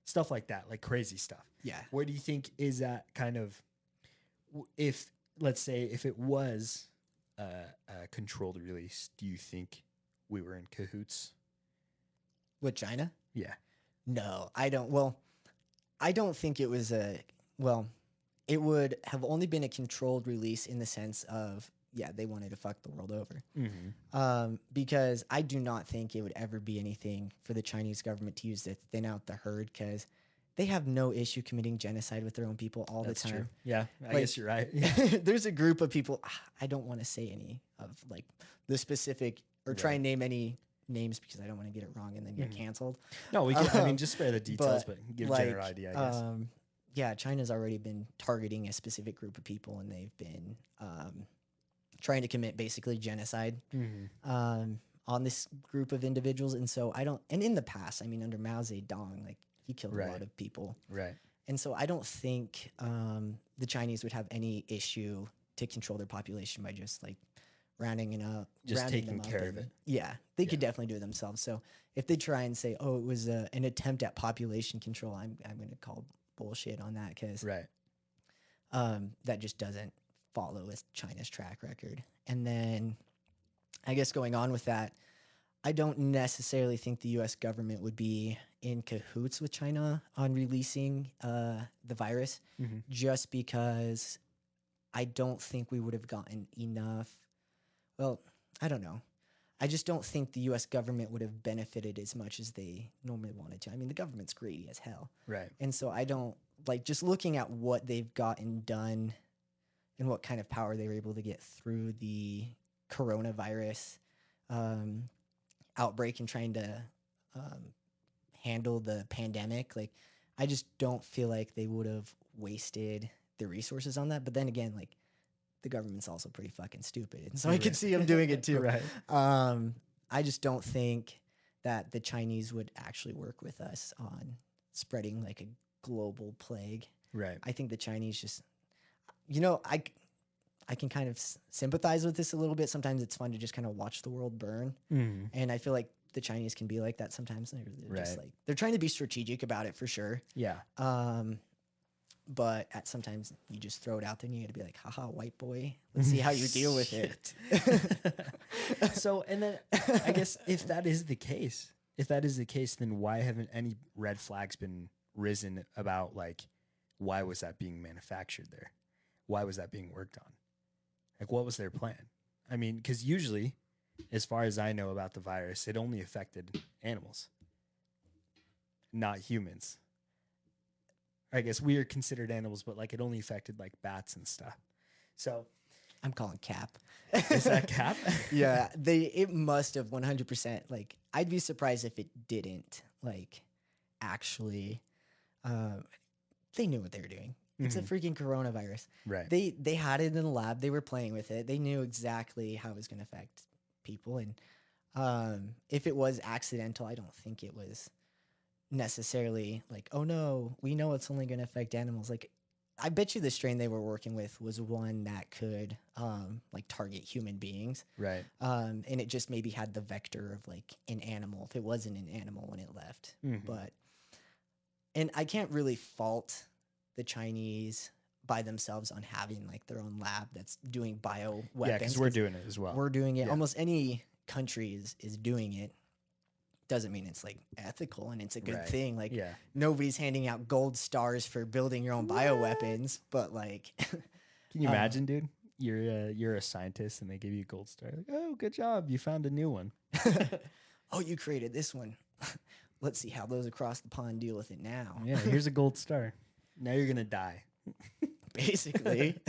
Stuff like that, like crazy stuff. Yeah. Where do you think is that kind of, if, let's say, if it was a controlled release, do you think we were in cahoots With China? Yeah. No, I don't. Well, I don't think it was it would have only been a controlled release in the sense of, yeah, they wanted to fuck the world over. Because I do not think it would ever be anything for the Chinese government to use to thin out the herd, because they have no issue committing genocide with their own people all That's the time. true. Yeah, I Like, guess you're right. There's a group of people, I don't want to say any of like the specific or try and name any names because I don't want to get it wrong and then get canceled. No, we can, I mean, just spare the details, but give a general idea, I guess. Yeah, China's already been targeting a specific group of people, and they've been trying to commit basically genocide on this group of individuals. And so and in the past, I mean, under Mao Zedong, like, he killed a lot of people. Right. And so I don't think the Chinese would have any issue to control their population by just like rounding taking care of it. Yeah, they could definitely do it themselves. So if they try and say, oh, it was an attempt at population control, I'm going to call bullshit on that, because that just doesn't follow with China's track record. And then I guess going on with that, I don't necessarily think the U.S. government would be in cahoots with China on releasing the virus, just because I don't think we would have gotten enough. Well, I don't know. I just don't think the U.S. government would have benefited as much as they normally wanted to. I mean, the government's greedy as hell. Right. And so I don't, like, just looking at what they've gotten done and what kind of power they were able to get through the coronavirus outbreak and trying to handle the pandemic. Like, I just don't feel like they would have wasted the resources on that. But then again, like, the government's also pretty fucking stupid. And so I could see them doing it too. Right. I just don't think that the Chinese would actually work with us on spreading like a global plague. Right. I think the Chinese just, I can kind of sympathize with this a little bit. Sometimes it's fun to just kind of watch the world burn. And I feel like the Chinese can be like that sometimes. They're just like, they're trying to be strategic about it for sure. Yeah. But sometimes you just throw it out there and you got to be like, haha, white boy, let's see how you deal with it. So, and then I guess if that is the case, then why haven't any red flags been risen about, like, why was that being manufactured there? Why was that being worked on? Like, what was their plan? I mean, because usually, as far as I know about the virus, it only affected animals, not humans. I guess we are considered animals, but like it only affected like bats and stuff. So I'm calling cap. Is that cap? Yeah, it must have 100%. Like, I'd be surprised if it didn't like actually they knew what they were doing. It's a freaking coronavirus. Right. They had it in the lab. They were playing with it. They knew exactly how it was going to affect people. And if it was accidental, I don't think it was necessarily like, oh no, we know it's only going to affect animals. Like, I bet you the strain they were working with was one that could like target human beings. Right. And it just maybe had the vector of like an animal if it wasn't an animal when it left. But, and I can't really fault the Chinese by themselves on having like their own lab that's doing bio weapons. Yeah, because we're doing it as well. We're doing it. Almost any country is doing it. Doesn't mean it's like ethical and it's a good thing. Like nobody's handing out gold stars for building your own bioweapons, but like, can you imagine, dude? You're a scientist and they give you a gold star. Like, oh, good job, you found a new one. Oh, you created this one. Let's see how those across the pond deal with it now. Yeah, here's a gold star. Now you're gonna die. Basically.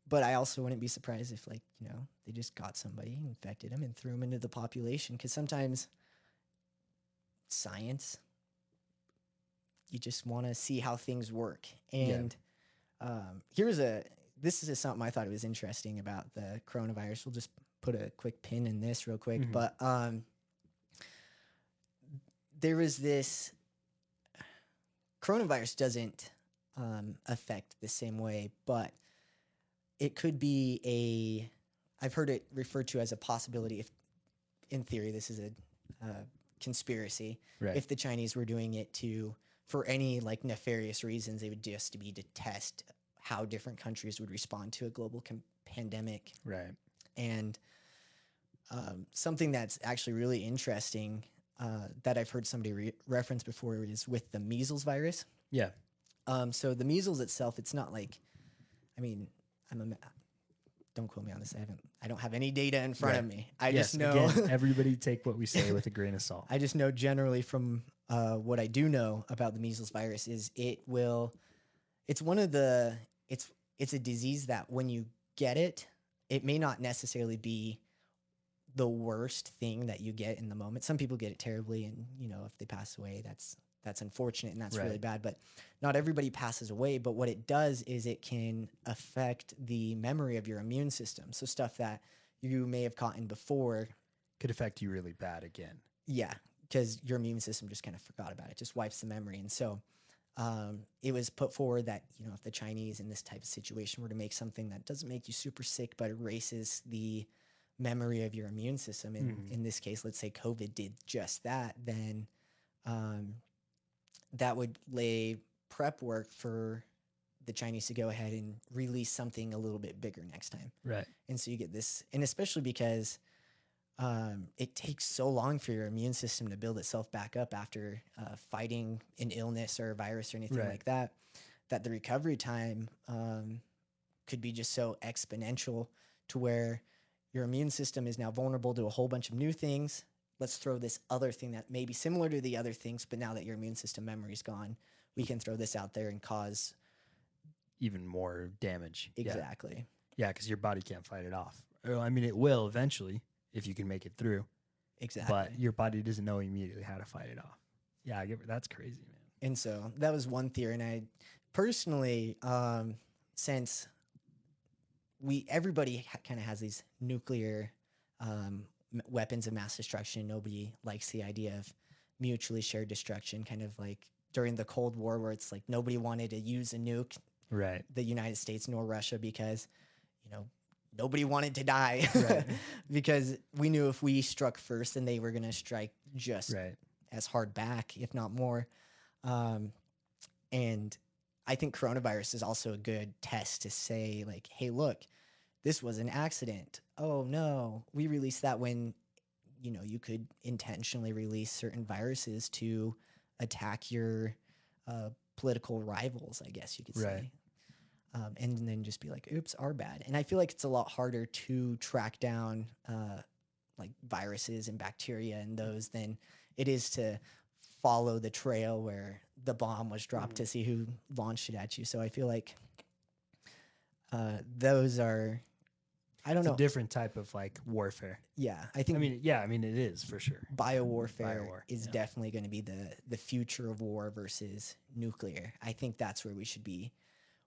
But I also wouldn't be surprised if, like, you know, they just got somebody, infected them, and threw them into the population. Because sometimes science, you just want to see how things work. And this is something I thought it was interesting about the coronavirus. We'll just put a quick pin in this real quick. But there was this coronavirus doesn't affect the same way, but it could be I've heard it referred to as a possibility. If in theory, this is a conspiracy. Right. If the Chinese were doing it for any like nefarious reasons, it would just be to test how different countries would respond to a global pandemic. Right. And something that's actually really interesting that I've heard somebody reference before is with the measles virus. Yeah. So the measles itself, it's not like, I mean, don't quote me on this. I don't have any data in front of me. I just know. Again, everybody take what we say with a grain of salt. I just know generally from what I do know about the measles virus is it's a disease that when you get it, it may not necessarily be the worst thing that you get in the moment. Some people get it terribly, and you know, if they pass away, that's unfortunate and that's really bad, but not everybody passes away. But what it does is it can affect the memory of your immune system. So stuff that you may have caught in before could affect you really bad again. Yeah, because your immune system just kind of forgot about it, just wipes the memory. And so it was put forward that, you know, if the Chinese in this type of situation were to make something that doesn't make you super sick, but erases the memory of your immune system, and in this case, let's say COVID did just that, then that would lay prep work for the Chinese to go ahead and release something a little bit bigger next time. Right. And so you get this, and especially because it takes so long for your immune system to build itself back up after fighting an illness or a virus or anything like that, that the recovery time could be just so exponential to where your immune system is now vulnerable to a whole bunch of new things. Let's throw this other thing that may be similar to the other things, but now that your immune system memory is gone, we can throw this out there and cause even more damage. Exactly. Yeah, because your body can't fight it off. I mean, it will eventually if you can make it through. Exactly. But your body doesn't know immediately how to fight it off. Yeah, that's crazy, man. And so that was one theory. And I personally, since everybody kind of has these nuclear weapons of mass destruction, nobody likes the idea of mutually shared destruction, kind of like during the Cold War, where it's like nobody wanted to use a nuke, right? The United States nor Russia, because, you know, nobody wanted to die, because we knew if we struck first, then they were going to strike just as hard back, if not more. And I think coronavirus is also a good test to say, like, hey, look, this was an accident. Oh no, we released that when, you know, you could intentionally release certain viruses to attack your political rivals, I guess you could say. And then just be like, oops, our bad. And I feel like it's a lot harder to track down like viruses and bacteria and those than it is to follow the trail where the bomb was dropped to see who launched it at you. So I feel like those are I don't It's a know. different type of like warfare. Yeah, I I think mean, yeah, I mean it is for sure. biowarfare Biowar, is yeah. definitely going to be the future of war versus nuclear. I think that's where we should be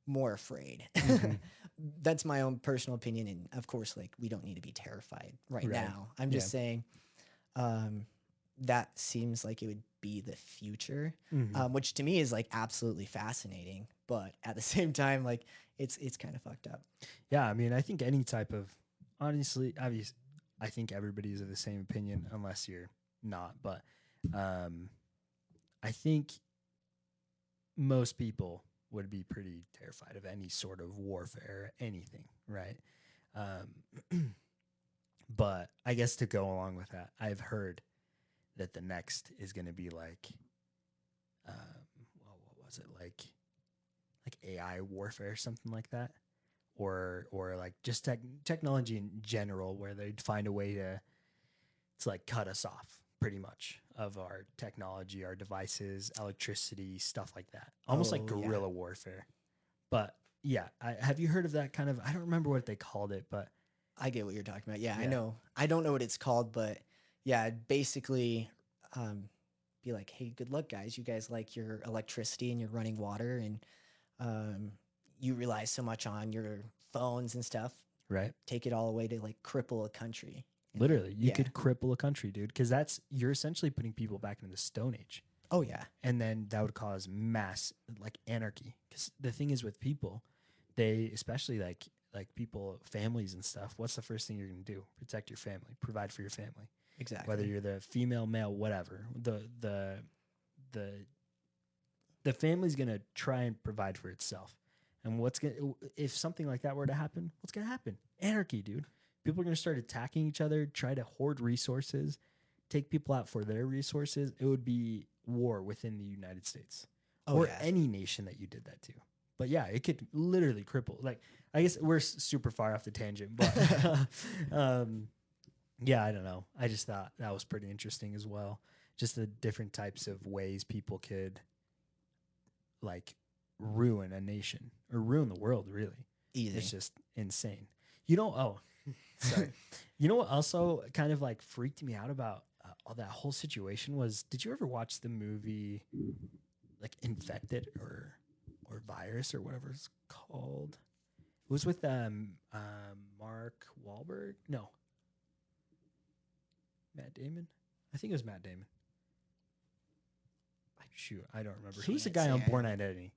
more afraid. Mhm. That's my own personal opinion, and of course, like we don't need to be terrified right Right. now. I'm Yeah. just saying um, that seems like it would be the future, Mhm. which to me is like absolutely fascinating. But at the same time, like it's kind of fucked up. Yeah, I mean, I think any type of honestly, obviously, I think everybody's of the same opinion unless you're not. But um, I think most people would be pretty terrified of any sort of warfare, anything, right? Um, but I guess to go along with that, I've heard that the next is going to be like, well, what was it like AI warfare, or something like that, or like just technology in general, where they'd find a way to like cut us off pretty much of our technology, our devices, electricity, stuff like that. Almost like Oh yeah, guerrilla warfare. But yeah, have you heard of that kind of? I don't remember what they called it, but I get what you're talking about. Yeah, I yeah, know. I don't know what it's called, but yeah, basically, um, be like, hey, good luck, guys. You guys like your electricity and your running water, and um, you rely so much on your phones and stuff. right. Take it all away to like cripple a country. And Literally, you yeah. could cripple a country, dude, because you're essentially putting people back into the Stone Age. Oh yeah. And then that would cause mass like anarchy. Because the thing is with people, they especially like people, families and stuff. What's the first thing you're going to do? Protect your family, provide for your family. Exactly. Whether you're the female, male, whatever, the the family's going to try and provide for itself. And if something like that were to happen, what's going to happen? Anarchy, dude. People are going to start attacking each other, try to hoard resources, take people out for their resources. It would be war within the United States Oh or yeah. any nation that you did that to. But yeah, it could literally cripple. Like, I guess we're super far off the tangent, but yeah, I don't know. I just thought that was pretty interesting as well. Just the different types of ways people could like ruin a nation or ruin the world, really. Easy. It's just insane. Oh, sorry. You know what also kind of like freaked me out about all that whole situation was, did you ever watch the movie like Infected or Virus or whatever it's called? It was with Mark Wahlberg. No, Matt Damon. I think it was Matt Damon. Shoot, I don't remember. Who's the Can't guy say on I Born know. Identity?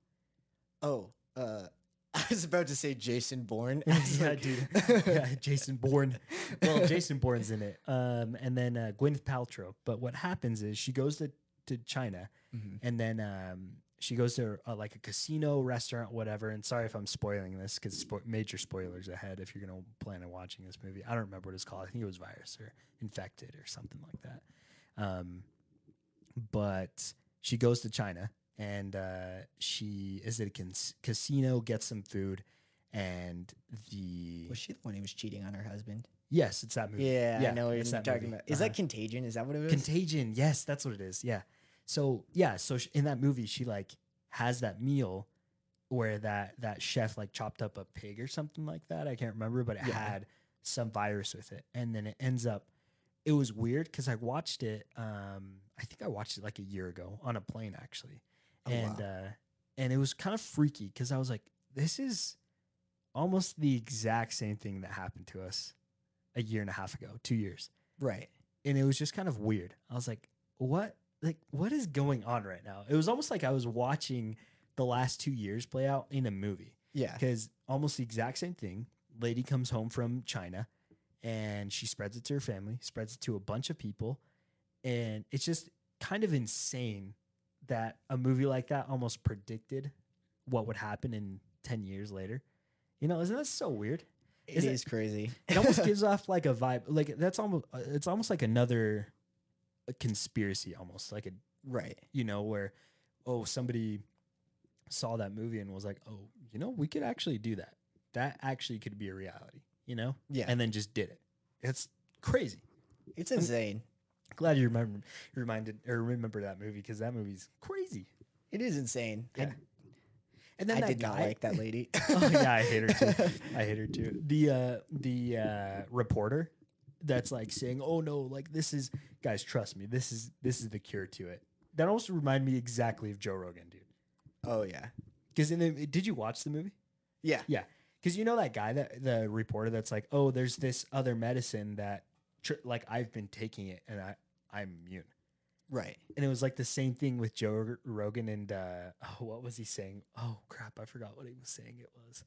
Oh, I was about to say Jason Bourne. Yeah, dude. Yeah, Jason Bourne. Well, Jason Bourne's in it. And then Gwyneth Paltrow. But what happens is she goes to China, Mhm. and then she goes to like a casino, restaurant, whatever. And sorry if I'm spoiling this because major spoilers ahead if you're gonna plan on watching this movie. I don't remember what it's called. I think it was Virus or Infected or something like that. But she goes to China and she is at a casino, gets some food, and Was she the one who was cheating on her husband? yes, it's that movie. Yeah, I know what it's you're that talking movie. about. Is that Contagion? Is that what it was? Contagion? Yes, that's what it is. Yeah. So yeah, so in that movie, she like has that meal where that chef like chopped up a pig or something like that. I can't remember, but it Yeah. had some virus with it, and then it ends up. It was weird because I watched it. I think I watched it like a year ago on a plane actually, Oh, and wow. and it was kind of freaky because I was like, this is almost the exact same thing that happened to us a year and a half ago, 2 years, Right. and it was just kind of weird. I was like, what? Like, what is going on right now? It was almost like I was watching the last 2 years play out in a movie Yeah. because almost the exact same thing. Lady comes home from China and she spreads it to her family, spreads it to a bunch of people. And it's just kind of insane that a movie like that almost predicted what would happen in 10 years later. Isn't that so weird? It is crazy. It almost gives off like a vibe. Like it's almost like another conspiracy, almost like Right. where, oh, somebody saw that movie and was like, oh, we could actually do that. That actually could be a reality, Yeah. and then just did it. It's crazy. It's insane. Glad you remember that movie because that movie's crazy. It is insane. Yeah. And then I that did not guy, like that lady. oh yeah, I hate her too. I hate her too. The reporter that's like saying, "Oh no, like this is guys, trust me, this is the cure to it." That almost reminded me exactly of Joe Rogan, dude. Oh yeah, Because did you watch the movie? yeah, Yeah, because you know that guy, that the reporter that's like, "Oh, there's this other medicine that like I've been taking it and I'm immune." right. And it was like the same thing with Joe Rogan and oh, what was he saying? Oh crap, I forgot what he was saying. It was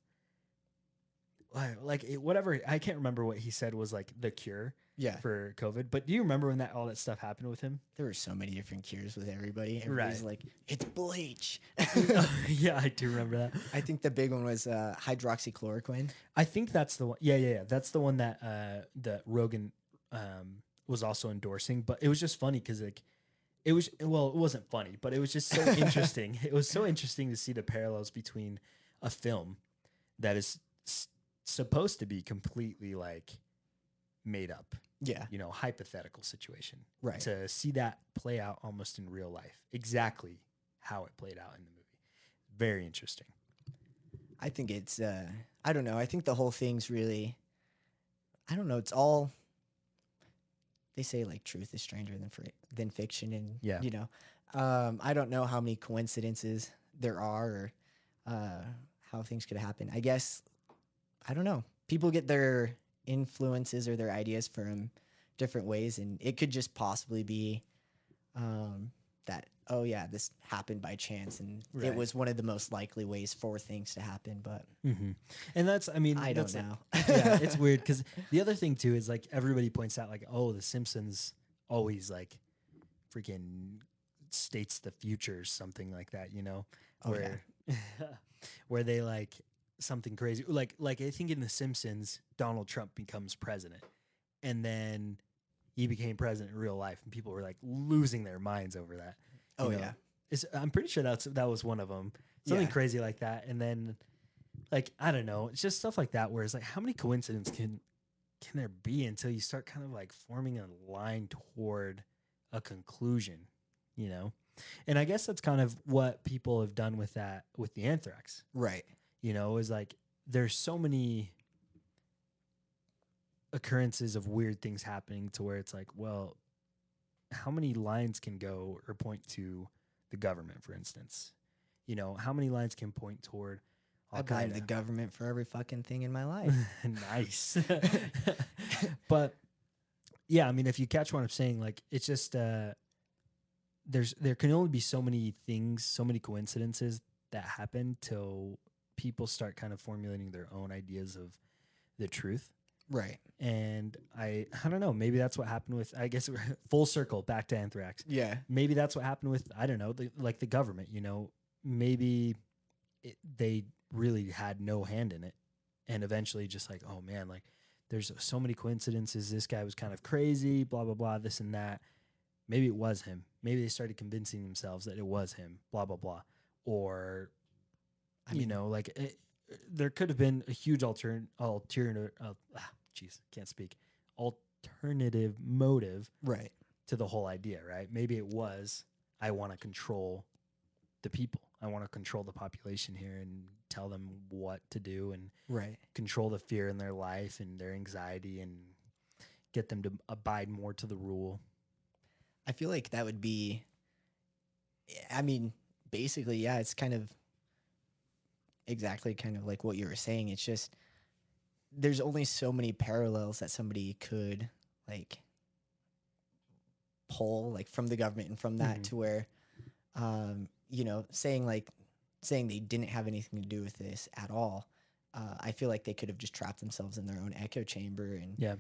like whatever. I can't remember what he said was like the cure Yeah, for COVID. But do you remember when that all that stuff happened with him? there were so many different cures with everybody. Everybody's Right. like, it's bleach. Yeah, I do remember that. I think the big one was hydroxychloroquine. I think that's the one. Yeah, yeah, yeah. That's the one that that Rogan was also endorsing. But it was just funny because like it was, well, it wasn't funny, but it was just so interesting. It was so interesting to see the parallels between a film that is supposed to be completely like made up, Yeah, you know, hypothetical situation, right. to see that play out almost in real life, exactly how it played out in the movie. Very interesting. I think it's I don't know. I think the whole thing's really, I don't know. It's all, they say like truth is stranger than fiction, and Yeah. I don't know how many coincidences there are, or how things could happen. I guess I don't know. People get their influences or their ideas from different ways, and it could just possibly be that, oh yeah, this happened by chance, and it Right. was one of the most likely ways for things to happen. But Mm-hmm. And that's, I mean, I don't that's like, know. yeah, it's weird because the other thing too is like everybody points out like, oh, The Simpsons always like freaking states the future or something like that, you know, Oh yeah, where where they like something crazy, like I think in The Simpsons, Donald Trump becomes president, and then he became president in real life, and people were like losing their minds over that. You oh know, yeah, I'm pretty sure that was one of them, something yeah. crazy like that, and then like I don't know, it's just stuff like that where it's like how many coincidences can there be until you start kind of like forming a line toward a conclusion, you know? And I guess that's kind of what people have done with that with the anthrax, Right. you know, is like there's so many occurrences of weird things happening to where it's like, well, how many lines can go or point to the government, for instance? You know, how many lines can point toward I Al blame the Qaeda? government for every fucking thing in my life. Nice. But yeah, I mean, if you catch what I'm saying, like it's just there can only be so many things, so many coincidences that happen till people start kind of formulating their own ideas of the truth. Right. And I don't know, maybe that's what happened with, I guess we're full circle back to anthrax. Yeah. Maybe that's what happened with, I don't know, like the government, you know, maybe they really had no hand in it, and eventually just like, oh man, like there's so many coincidences, this guy was kind of crazy, blah blah blah, this and that. Maybe it was him, maybe they started convincing themselves that it was him, blah blah blah. Or I mean, like there could have been a huge can't speak, alternative motive right. to the whole idea, right? Maybe it was, I want to control the people. I want to control the population here and tell them what to do and Right. control the fear in their life and their anxiety and get them to abide more to the rule. I feel like that would be, I mean, basically, yeah, it's kind of exactly kind of like what you were saying. It's just there's only so many parallels that somebody could like pull like from the government and from that Mhm. to where saying they didn't have anything to do with this at all. I feel like they could have just trapped themselves in their own echo chamber and Yeah.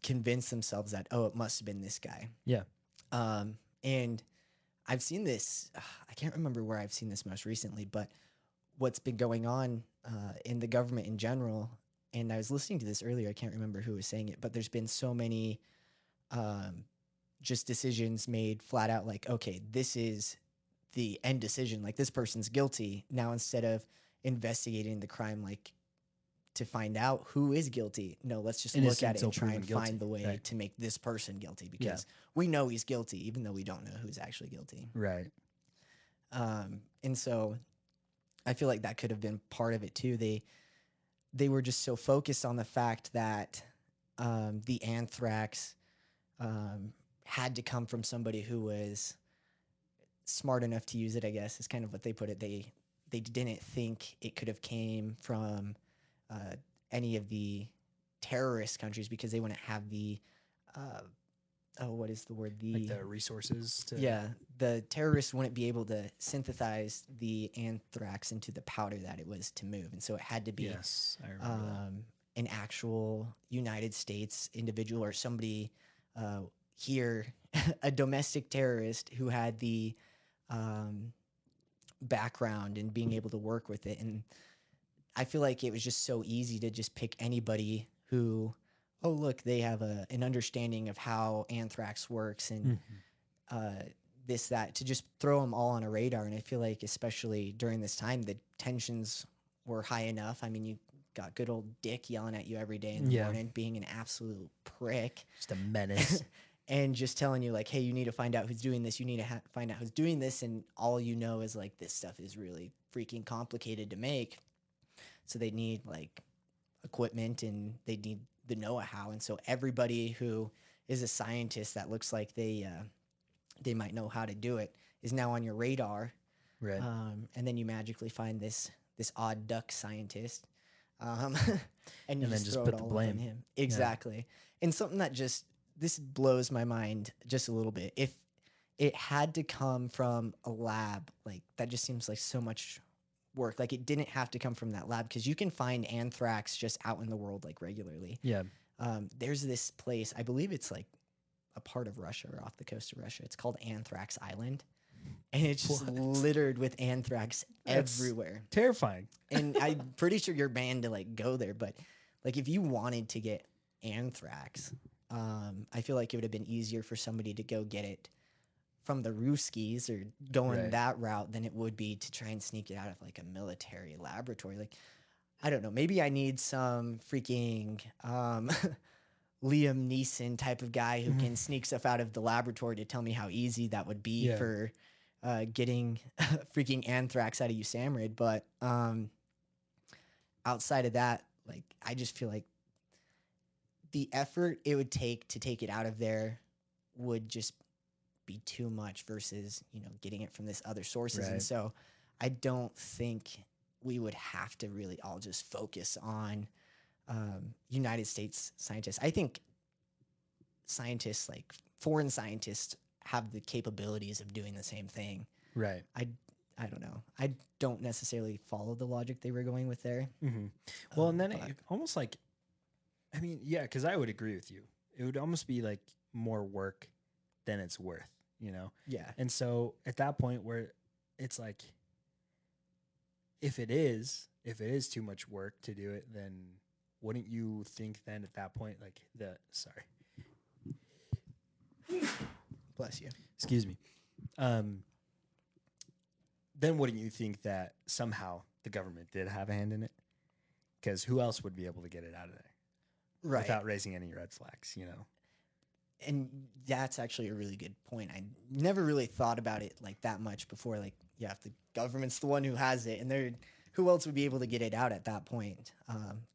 convinced themselves that, oh, it must have been this guy. Yeah. And I've seen this, I can't remember where I've seen this most recently, but what's been going on in the government in general, and I was listening to this earlier, I can't remember who was saying it, but there's been so many just decisions made flat out like, okay, this is the end decision, like this person's guilty. Now, instead of investigating the crime, like to find out who is guilty, no, let's just look Innocent at it till and try proven and find guilty. the way Right. to make this person guilty Yeah. because we know he's guilty, even though we don't know who's actually guilty. Right. And so I feel like that could have been part of it too. They were just so focused on the fact that the anthrax had to come from somebody who was smart enough to use it, I guess, is kind of what they put it. They didn't think it could have came from any of the terrorist countries because they wouldn't have the uh, what is the word? Like the resources to. Yeah, the terrorists wouldn't be able to synthesize the anthrax into the powder that it was to move, and so it had to be Yes, I remember that. an actual United States individual or somebody here, a domestic terrorist who had the um, background and being able to work with it. And I feel like it was just so easy to just pick anybody who, oh, look, they have an understanding of how anthrax works and uh, this, that, to just throw them all on a radar. And I feel like, especially during this time, the tensions were high enough. I mean, you got good old Dick yelling at you every day in the morning, being an absolute prick. Just a menace. And just telling you, like, hey, you need to find out who's doing this. You need to find out who's doing this. And all you know is, like, this stuff is really freaking complicated to make. So they need, like, equipment and they need the know-how. And so everybody who is a scientist that looks like they might know how to do it is now on your radar. Right. And then you magically find this odd duck scientist. And you then just throw put it the all blame. on him. Exactly. And something that just, this blows my mind just a little bit. If it had to come from a lab, like, that just seems like so much work. Like, it didn't have to come from that lab because you can find anthrax just out in the world, like, regularly. Yeah. There's this place, I believe it's like a part of Russia or off the coast of Russia. It's called Anthrax Island. And it's just littered with anthrax everywhere. Terrifying. And I'm pretty sure you're banned to, like, go there. But, like, if you wanted to get anthrax, I feel like it would have been easier for somebody to go get it from the Ruskies or going that route than it would be to try and sneak it out of, like, a military laboratory. Like, I don't know. Maybe I need some freaking Liam Neeson type of guy who can sneak stuff out of the laboratory to tell me how easy that would be for getting freaking anthrax out of USAMRIID. But outside of that, like, I just feel like the effort it would take to take it out of there would just be too much versus, getting it from this other sources. Right. And so I don't think we would have to really all just focus on United States scientists. I think scientists, like foreign scientists, have the capabilities of doing the same thing. Right. I don't know. I don't necessarily follow the logic they were going with there. Well, and then it almost like, I mean, yeah, because I would agree with you. It would almost be like more work than it's worth, Yeah. And so at that point where it's like, if it is too much work to do it, then wouldn't you think then at that point, like Bless you. excuse me. Then wouldn't you think that somehow the government did have a hand in it? Because who else would be able to get it out of there? Right. Without raising any red flags, And that's actually a really good point. I never really thought about it like that much before. Like, yeah, if the government's the one who has it, and who else would be able to get it out at that point?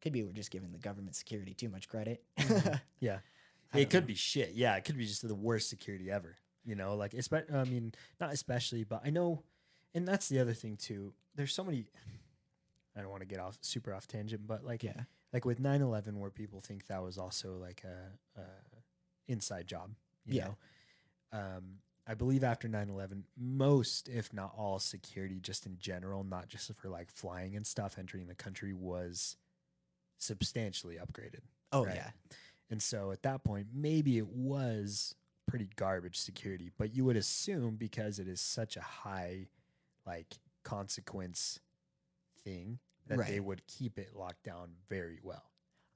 Could be we're just giving the government security too much credit. Yeah, it could be shit. Yeah, it could be just the worst security ever. Like I mean, not especially, but I know, and that's the other thing too. There's so many. I don't want to get super off tangent, but like with 9/11, where people think that was also like a inside job. You know, I believe after 9/11, most, if not all, security just in general, not just for like flying and stuff entering the country, was substantially upgraded. Oh, right? yeah. And so at that point, maybe it was pretty garbage security, but you would assume because it is such a high like consequence thing that they would keep it locked down very well.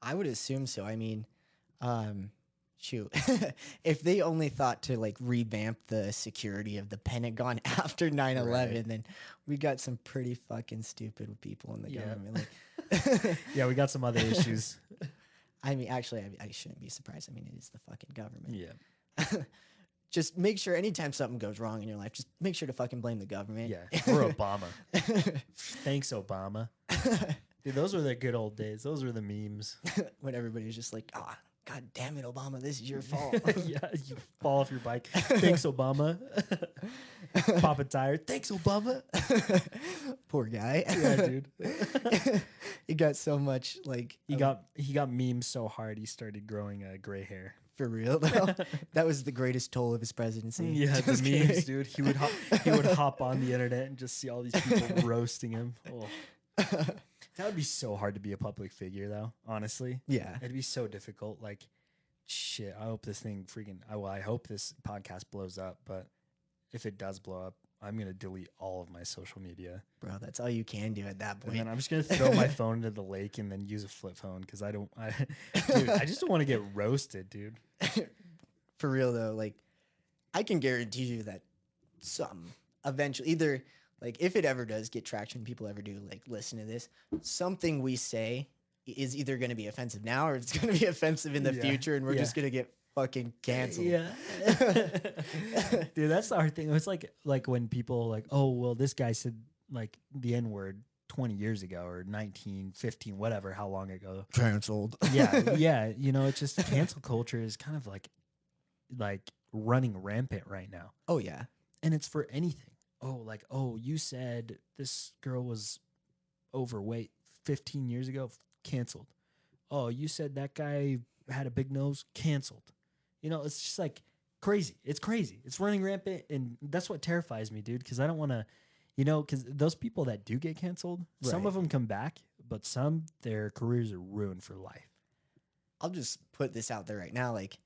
I would assume so. I mean, shoot, if they only thought to like revamp the security of the Pentagon after 9/11, then we got some pretty fucking stupid people in the government. Like, yeah, we got some other issues. I mean, actually, I shouldn't be surprised. I mean, it is the fucking government. Yeah. just make sure anytime something goes wrong in your life, just make sure to fucking blame the government. Yeah, or Obama. Thanks, Obama. Dude, those were the good old days. Those were the memes. When everybody's just like, ah, God damn it, Obama, this is your fault. Yeah, you fall off your bike. Thanks, Obama. Pop a tire. Thanks, Obama. Poor guy. Yeah, dude. He got so much like He got memed so hard he started growing gray hair. for real though. That was the greatest toll of his presidency. Yeah, Just the memes, kidding. dude. He would hop on the internet and just see all these people roasting him. Oh. That would be so hard to be a public figure, though. Honestly, Yeah. it'd be so difficult. Like, shit. I hope this thing freaking. I hope this podcast blows up. But if it does blow up, I'm gonna delete all of my social media, Bro, that's all you can do at that and point. then I'm just gonna throw my phone into the lake and then use a flip phone because dude, I just don't want to get roasted, dude. For real though, like I can guarantee you that some eventually either like if it ever does get traction, people ever do like listen to this, something we say is either going to be offensive now or it's going to be offensive in the Yeah, future, and we're yeah. just going to get fucking canceled. Yeah, dude, that's our thing. It's like when people like, oh well, this guy said like the N word 20 years ago or 19, 15, whatever, how long ago. Canceled. Yeah, you know, it's just cancel culture is kind of like running rampant right now, Oh yeah. and it's for anything. Oh, you said this girl was overweight 15 years ago, canceled. Oh, you said that guy had a big nose, canceled. You know, it's just like crazy. It's crazy. It's running rampant, and that's what terrifies me, dude, because I don't want to, you know, because those people that do get canceled, some Right. of them come back, but some, their careers are ruined for life. I'll just put this out there right now. Like,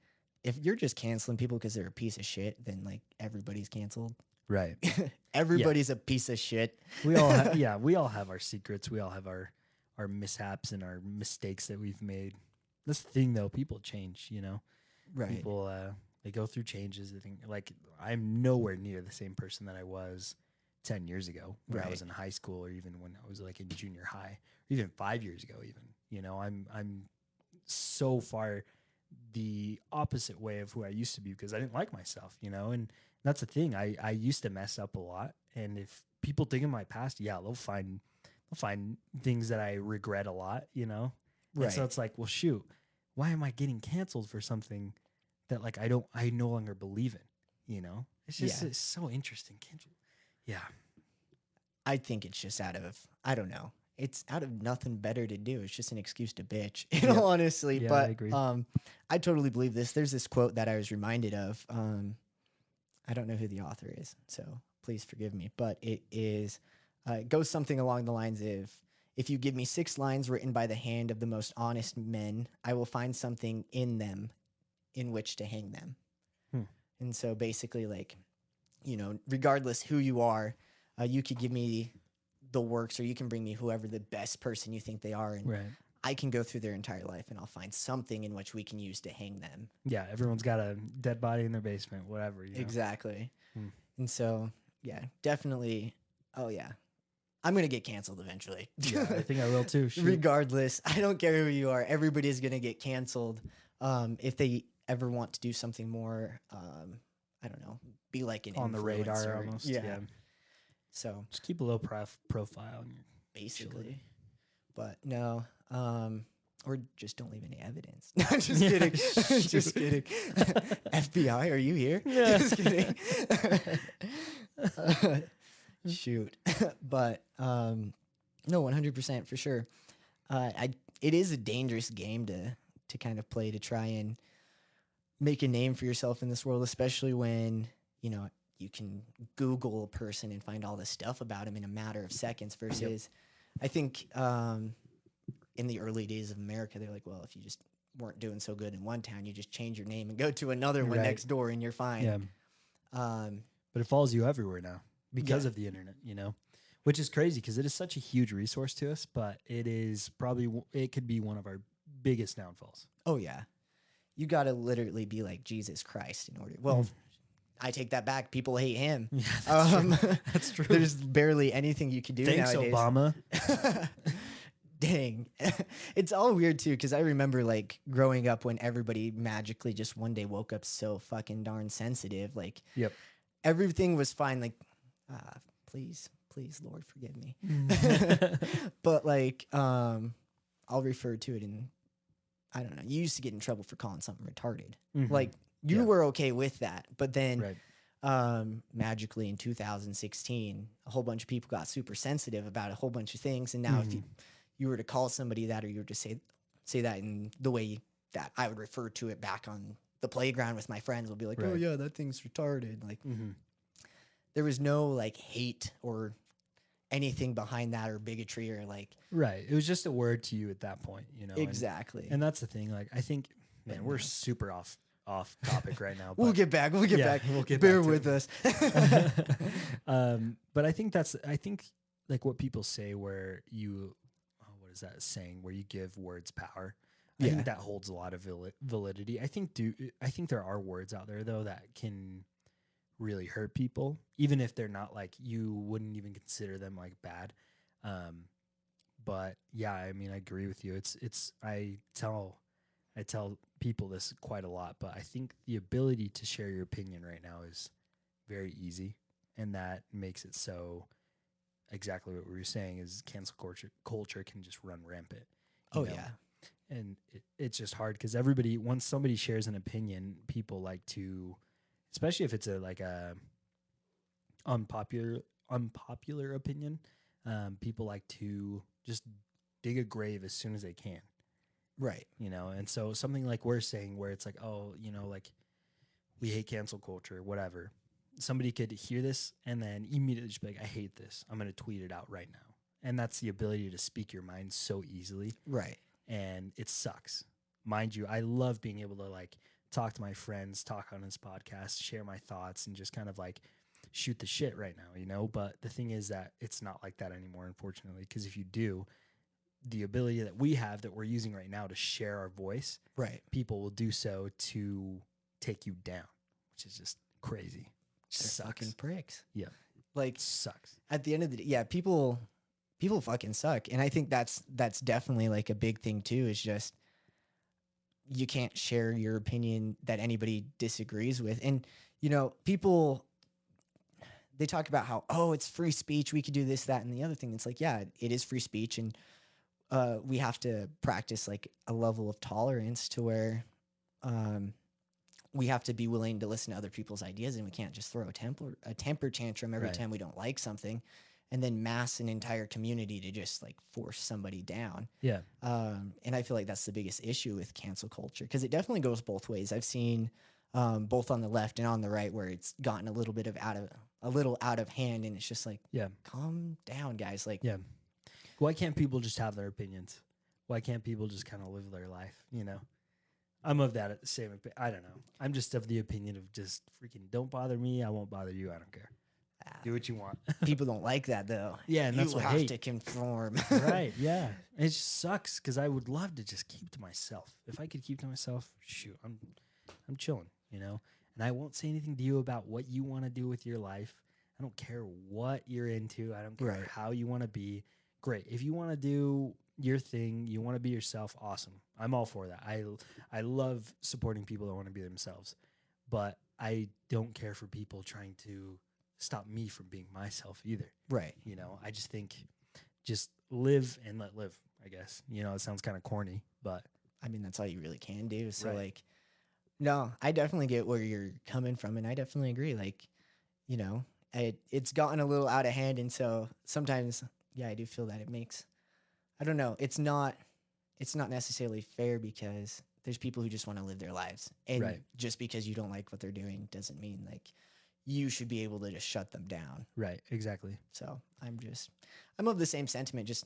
if you're just canceling people because they're a piece of shit, then like everybody's canceled. Right. Everybody's a piece of shit. We all have, we all have our secrets. We all have our mishaps and our mistakes that we've made. That's the thing, though. People change, you know. Right. People they go through changes. They think like I'm nowhere near the same person that I was 10 years ago when I Right. was in high school, or even when I was like in junior high, or even 5 years ago. Even, you know, I'm so far the opposite way of who I used to be because I didn't like myself, you know. And that's the thing. I used to mess up a lot, and if people dig in my past, yeah, they'll find things that I regret a lot, you know. Right. And so it's like, well, shoot, why am I getting canceled for something that like I no longer believe in, you know? It's just Yeah. it's so interesting. Yeah. I think it's just out of, I don't know. It's out of nothing better to do. It's just an excuse to bitch, in Yeah. all honesty. Yeah, but I agree. I totally believe this. There's this quote that I was reminded of. I don't know who the author is, so please forgive me. But it is, it goes something along the lines of, if you give me 6 lines written by the hand of the most honest men, I will find something in them in which to hang them. And so basically, like, you know, regardless who you are, you could give me the works, or you can bring me whoever the best person you think they are, and Right. I can go through their entire life and I'll find something in which we can use to hang them. Yeah. Everyone's got a dead body in their basement, whatever. You know? Exactly. Hmm. And so, yeah, definitely. Oh, yeah. I'm going to get canceled eventually. Yeah, I think I will too. Shoot. Regardless, I don't care who you are. Everybody's going to get canceled. If they ever want to do something more, I don't know, be like an On the radar influencer. almost. Yeah. Yeah. So Just keep a low profile. And you're basically, but no, or just don't leave any evidence. No, I'm just kidding. Just kidding. FBI, are you here? Yeah. Just kidding. Shoot. But no, 100% for sure. It is a dangerous game to kind of play, to try and make a name for yourself in this world, especially when, you know, you can Google a person and find all this stuff about him in a matter of seconds versus, I think, in the early days of America, they're like, well, if you just weren't doing so good in one town, you just change your name and go to another one Right. next door and you're fine. Yeah. But it follows you everywhere now because Yeah. of the internet, you know, which is crazy because it is such a huge resource to us, but it is probably, it could be one of our biggest downfalls. Oh, yeah. You got to literally be like Jesus Christ in order. Well, I take that back. People hate him. Yeah, that's true. That's true. There's barely anything you can do Thanks, nowadays. Obama. Dang. It's all weird too, because I remember like growing up when everybody magically just one day woke up so fucking darn sensitive. Like Yep. everything was fine. Like, uh, please, please, Lord, forgive me. But like, I'll refer to it in, I don't know. You used to get in trouble for calling something retarded. Like you Yeah. were okay with that, but then Right. magically in 2016, a whole bunch of people got super sensitive about a whole bunch of things, and now if you were to call somebody that, or you were to say that in the way that I would refer to it back on the playground with my friends, will be like, oh Right. yeah, that thing's retarded. Like there was no like hate or anything behind that or bigotry or like Right. It was just a word to you at that point, you know. exactly. And that's the thing. Like, I think, man, But we're no. super off topic right now. We'll But get back. We'll get yeah, back. we'll get Bear back to with it. us. But I think like what people say where you, oh, what is that saying? Where you give words power. I Yeah. think that holds a lot of validity. I think there are words out there though that can really hurt people, even if they're not like, you wouldn't even consider them like bad. But yeah, I mean, I agree with you. I tell people this quite a lot, but I think the ability to share your opinion right now is very easy, and that makes it so exactly what we were saying is cancel culture can just run rampant. You Oh know? yeah. And it's just hard because everybody, once somebody shares an opinion, people like to, especially if it's a unpopular opinion, people like to just dig a grave as soon as they can, Right. you know. And so something like we're saying, where it's like, oh, you know, like we hate cancel culture, whatever. Somebody could hear this and then immediately just be like, I hate this. I'm going to tweet it out right now. And that's the ability to speak your mind so easily. Right. And it sucks. Mind you, I love being able to like talk to my friends, talk on this podcast, share my thoughts, and just kind of like shoot the shit right now, you know? But the thing is that it's not like that anymore, unfortunately, because if you do, the ability that we have that we're using right now to share our voice, Right. people will do so to take you down, which is just crazy. They're Sucks. fucking pricks. Yeah. Like Sucks. at the end of the day, yeah, people fucking suck. And I think that's definitely like a big thing too, is just you can't share your opinion that anybody disagrees with. And you know, people, they talk about how, oh, it's free speech, we could do this, that, and the other thing. It's like, yeah, it is free speech, and we have to practice like a level of tolerance to where um, we have to be willing to listen to other people's ideas, and we can't just throw a temper tantrum every Right. time we don't like something, and then mass an entire community to just like force somebody down. Yeah. And I feel like that's the biggest issue with cancel culture, because it definitely goes both ways. I've seen both on the left and on the right where it's gotten a little out of hand, and it's just like, Yeah. calm down, guys. Like, Yeah. Why can't people just have their opinions? Why can't people just kind of live their life? You know, I'm of that same. I don't know. I'm just of the opinion of just freaking don't bother me. I won't bother you. I don't care. Do what you want. people don't like that though. Yeah, and that's you what I have hate. to conform. Right. Yeah. It just sucks because I would love to just keep to myself. If I could keep to myself, shoot, I'm chilling, you know. And I won't say anything to you about what you want to do with your life. I don't care what you're into. I don't care Right. how you want to be. Great. If you want to do your thing, you want to be yourself, awesome. I'm all for that. I love supporting people that want to be themselves. But I don't care for people trying to stop me from being myself either. Right. You know, I just think just live and let live, I guess. You know, it sounds kind of corny, but I mean, that's all you really can do. So Right. like, no, I definitely get where you're coming from, and I definitely agree. Like, you know, it's gotten a little out of hand, and so sometimes, yeah, I do feel that it makes, I don't know, it's not necessarily fair, because there's people who just want to live their lives, and Right. just because you don't like what they're doing doesn't mean like you should be able to just shut them down. right, exactly. So I'm of the same sentiment. Just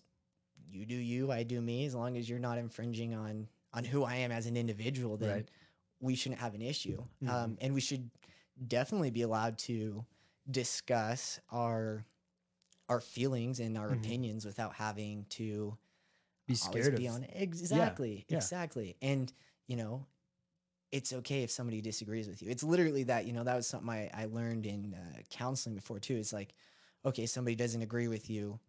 you do you, I do me. As long as you're not infringing on who I am as an individual, then Right. we shouldn't have an issue. Mhm. And we should definitely be allowed to discuss our feelings and our Mhm. opinions without having to Be always scared be of on it. Exactly, yeah. exactly. And you know, it's okay if somebody disagrees with you. It's literally that, that was something I learned in counseling before too. It's like, okay, somebody doesn't agree with you.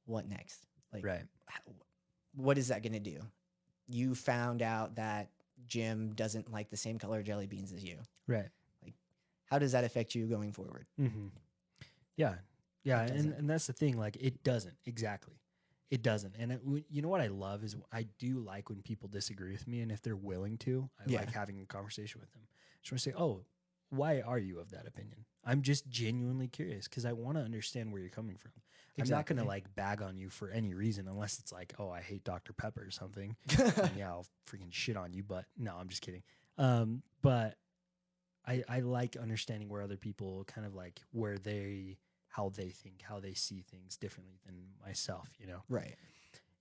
What next? Like, Right. what is that going to do? You found out that Jim doesn't like the same color jelly beans as you. Right. Like, how does that affect you going forward? Mm-hmm. Yeah. Yeah. It And, doesn't. and that's the thing. Like, it doesn't. Exactly. It doesn't. And you know what I love is I do like when people disagree with me. And if they're willing to, I Yeah. like having a conversation with them. I just want to say, oh, why are you of that opinion? I'm just genuinely curious because I want to understand where you're coming from. I'm not going to Exactly. like bag on you for any reason unless it's like, oh, I hate Dr. Pepper or something. And yeah, I'll freaking shit on you. But no, I'm just kidding. But I like understanding where other people kind of like how they think, how they see things differently than myself, you know? Right.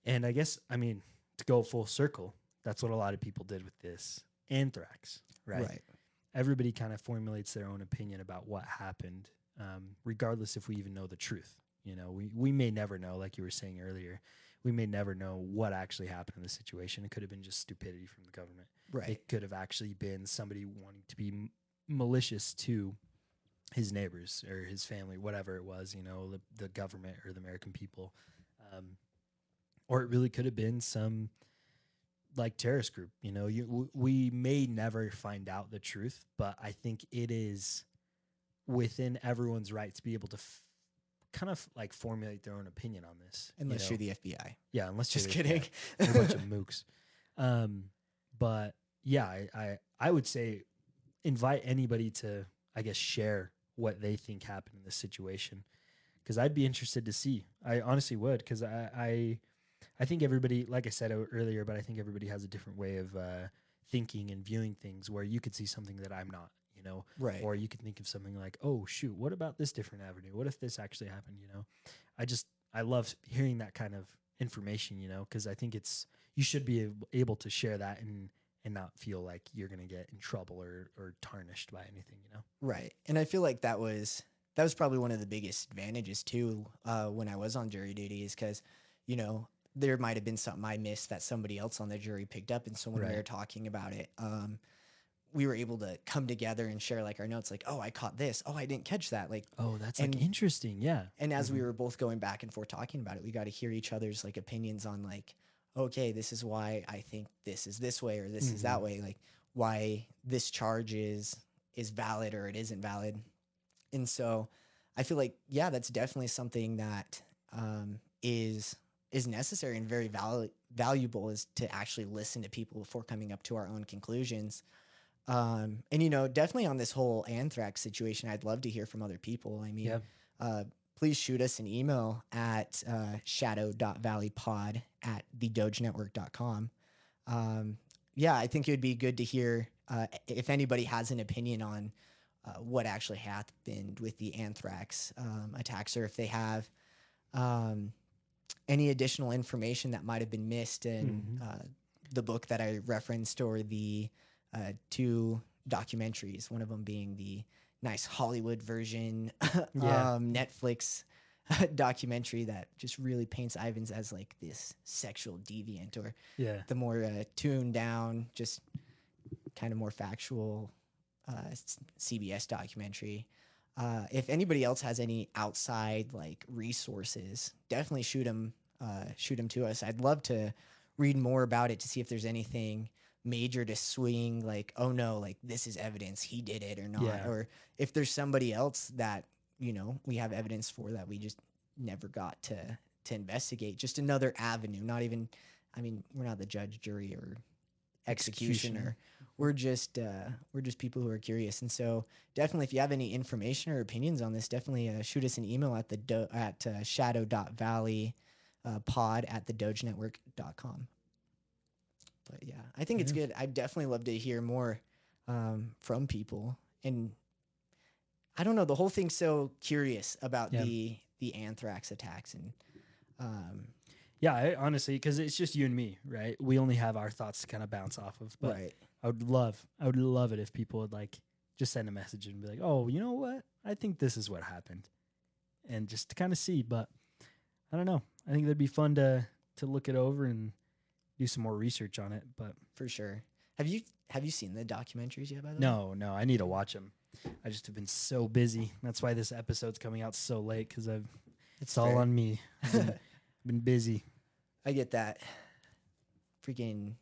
And I guess, I mean, to go full circle, that's what a lot of people did with this anthrax, right? Right. Everybody kind of formulates their own opinion about what happened, regardless if we even know the truth. You know, we may never know, like you were saying earlier, we may never know what actually happened in the situation. It could have been just stupidity from the government. Right. It could have actually been somebody wanting to be malicious to his neighbors or his family, whatever it was, you know, the government or the American people. Or it really could have been some like terrorist group, you know. We may never find out the truth, but I think it is within everyone's right to be able to kind of like formulate their own opinion on this. Unless you you're know? the FBI. Yeah, unless Just you're kidding. You're a bunch of mooks. But yeah, I would say invite anybody to, I guess, share what they think happened in this situation, because I'd be interested to see. I honestly would, because I think everybody, like I said earlier, but I think everybody has a different way of thinking and viewing things, where you could see something that I'm not, you know, Right. or you could think of something like, oh shoot, what about this different avenue? What if this actually happened? You know, I love hearing that kind of information, you know, because I think you should be able to share that and not feel like you're gonna get in trouble or tarnished by anything, you know. Right. And I feel like that was probably one of the biggest advantages too, when I was on jury duty, is because, you know, there might have been something I missed that somebody else on the jury picked up, and so when we were Right. talking about it, we were able to come together and share like our notes, like, oh, I caught this, oh, I didn't catch that, like, Oh, that's like and interesting. Yeah. and as we Mhm. were both going back and forth talking about it, we got to hear each other's like opinions on like, okay, this is why I think this is this way or this is Mhm. that way, like why this charge is valid or it isn't valid. And so I feel like, yeah, that's definitely something that is necessary and very valuable, is to actually listen to people before coming up to our own conclusions. And, you know, definitely on this whole anthrax situation, I'd love to hear from other people. I mean, Yeah. please shoot us an email at shadow.valleypod@thedogenetwork.com. Yeah, I think it would be good to hear if anybody has an opinion on what actually happened with the anthrax attacks, or if they have um, any additional information that might have been missed in Mhm. the book that I referenced, or the two documentaries, one of them being the nice Hollywood version Yeah. Netflix documentary that just really paints Ivans as like this sexual deviant, or Yeah. the more tuned down, just kind of more factual CBS documentary. If anybody else has any outside like resources, definitely shoot them to us. I'd love to read more about it to see if there's anything major to swing, like, oh no, like this is evidence he did it or not, Yeah. or if there's somebody else that, you know, we have evidence for that we just never got to investigate. Just another avenue. Not even, I mean, we're not the judge, jury, or executioner. We're just people who are curious. And so definitely, if you have any information or opinions on this, definitely shoot us an email at shadow.valley pod@thedogenetwork.com. But yeah, I think it's Yeah. good. I'd definitely love to hear more from people. And I don't know, the whole thing's so curious about Yeah. the anthrax attacks. And um, Yeah, honestly, because it's just you and me, right? We only have our thoughts to kind of bounce off of. But right. I would love it if people would like just send a message and be like, "Oh, you know what? I think this is what happened," and just to kind of see. But I don't know. I think that'd be fun to look it over and do some more research on it. But For sure. Have you seen the documentaries yet, by the way? no, I need to watch them. I just have been so busy. That's why this episode's coming out so late, because it's all fair. on me. I've been busy. I get that. freaking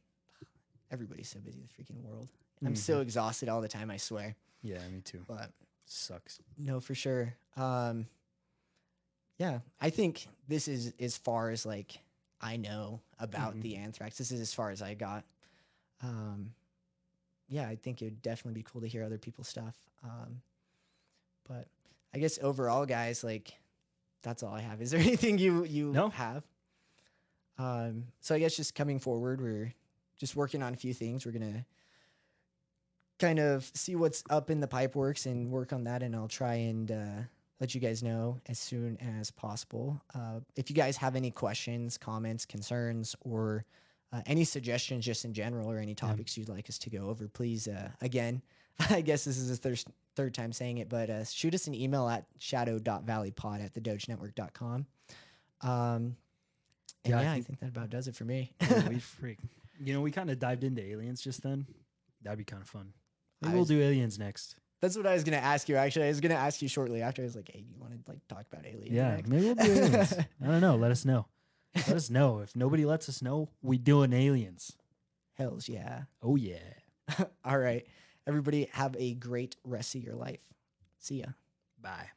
everybody's so busy, the freaking world. I'm so exhausted all the time, I swear. Yeah, me too. But Sucks. no, for sure. Yeah, I think this is as far as like I know about the Anthrax. This is as far as I got. Yeah, I think it would definitely be cool to hear other people's stuff. But I guess overall, guys, like that's all I have. Is there anything you No. have? So I guess just coming forward, we're just working on a few things. We're gonna kind of see what's up in the pipe works and work on that, and I'll try and let you guys know as soon as possible. If you guys have any questions, comments, concerns, or any suggestions just in general or any topics you'd like us to go over, please, again, I guess this is the third time saying it, but shoot us an email at shadow.valleypod@thedogenetwork.com. And Yeah, I think that about does it for me. Holy freak. We kind of dived into aliens just then. That'd be kind of fun. Maybe we'll do aliens next. That's what I was going to ask you, actually. I was going to ask you shortly after. I was like, hey, you want to like talk about aliens next? Maybe we'll do aliens. I don't know. Let us know. Let us know. If nobody lets us know, we doing aliens. Hells yeah. Oh, yeah. All right. Everybody have a great rest of your life. See ya. Bye.